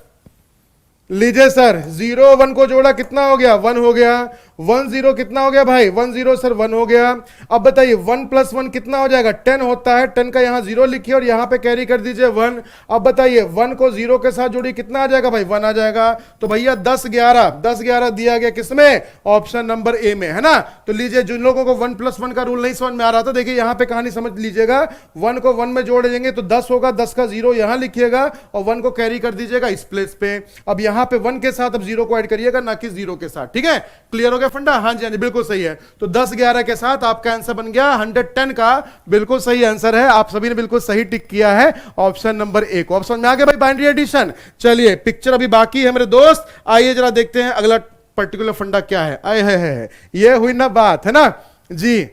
लीजिए सर, 01 को जोड़ा कितना हो गया, 1 हो गया। 10 कितना हो गया भाई, 10 सर 1 हो गया। अब बताइए 1 + 1 कितना हो जाएगा, 10 होता है। 10 का यहां 0 लिखिए और यहां पे कैरी कर दीजिए 1। अब बताइए 1 को 0 के साथ जोड़ी कितना आ जाएगा भाई, 1 आ जाएगा। तो भैया 10 11 दिया गया किसमें, ऑप्शन नंबर ए में, है ना। तो लीजिए जिन लोगों को 1 + 1 का रूल नहीं समझ में आ रहा था, देखिए यहां पे कहानी समझ लीजिएगा। 1 को 1 में जोड़ देंगे तो 10 होगा, 10 का 0 यहां लिखिएगा और 1 को कैरी कर दीजिएगा इस प्लेस पे। अब यहां पे 1 के साथ अब 0 को ऐड करिएगा, ना कि 0 के साथ, ठीक है। क्लियर हो गया फंडा? हाँ जी, हाँ जी, बिल्कुल सही है। तो 10 11 के साथ आपका आंसर बन गया 110 का बिल्कुल सही आंसर है। आप सभी ने बिल्कुल सही टिक किया है ऑप्शन नंबर ए को। ऑप्शन में आ गया भाई बाइनरी एडिशन। चलिए पिक्चर अभी बाकी है मेरे दोस्त, आइए जरा देखते हैं अगला पर्टिकुलर फंडा क्या है। आए है ये हुई ना बात, है ना जी।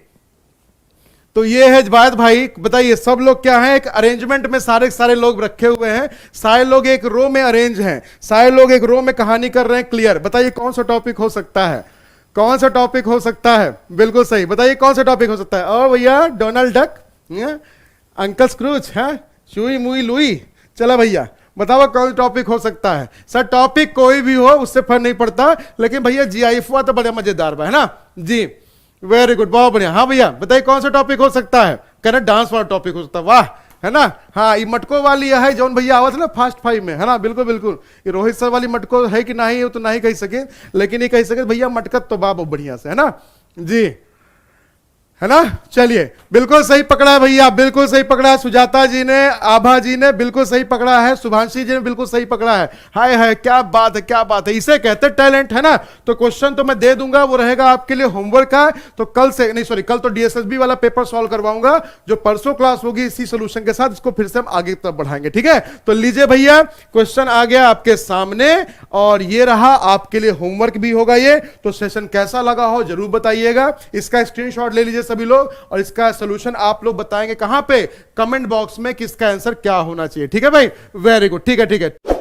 तो ये है बात भाई, बताइए सब लोग क्या है, एक अरेंजमेंट में सारे लोग रखे हुए हैं, सारे लोग एक रो में अरेंज हैं, सारे लोग एक रो में कहानी कर रहे हैं। क्लियर? बताइए कौन सा टॉपिक हो सकता है, कौन सा टॉपिक हो सकता है। बिल्कुल सही, बताइए कौन सा टॉपिक हो सकता है। ओ भैया डोनाल्ड डक, अंकल स्क्रूज, है चुई मुई लुई। चला भैया बताओ कौन टॉपिक हो सकता है। सर टॉपिक कोई भी हो उससे फर्क नहीं पड़ता, लेकिन भैया GIF हुआ तो बड़ा मजेदार है ना जी। वेरी गुड, बहुत बढ़िया। हाँ भैया बताइए कौन सा टॉपिक हो सकता है। कह रहे डांस वाला टॉपिक हो सकता है, वाह, है ना। हाँ ये मटको वाली है जौन भैया आवाज ना फास्ट 5 में, है ना, बिल्कुल बिल्कुल। ये रोहित सर वाली मटको है कि नहीं, तो नहीं कह सके, लेकिन ये कह सके भैया मटकत तो बाबू बढ़िया से, है ना जी, है ना। चलिए बिल्कुल सही पकड़ा है भैया, बिल्कुल सही पकड़ा है। सुजाता जी ने, आभा जी ने बिल्कुल सही पकड़ा है, शुभांशी जी ने बिल्कुल सही पकड़ा है। हाय हाय क्या बात है, क्या बात है, इसे कहते हैं टैलेंट, है ना। तो क्वेश्चन तो मैं दे दूंगा, वो रहेगा आपके लिए होमवर्क का। तो कल से नहीं, सॉरी, कल तो DSSB वाला पेपर सॉल्व करवाऊंगा, जो परसों क्लास होगी इसी सोल्यूशन के साथ, इसको फिर से हम आगे तक बढ़ाएंगे, ठीक है। तो लीजिए भैया क्वेश्चन आ गया आपके सामने, और ये रहा आपके लिए होमवर्क भी होगा ये। तो सेशन कैसा लगा हो जरूर बताइएगा, इसका स्क्रीनशॉट ले लीजिए सभी लोग, और इसका सॉल्यूशन आप लोग बताएंगे कहां पे, कमेंट बॉक्स में, किसका आंसर क्या होना चाहिए, ठीक है भाई। वेरी गुड, ठीक है, ठीक है।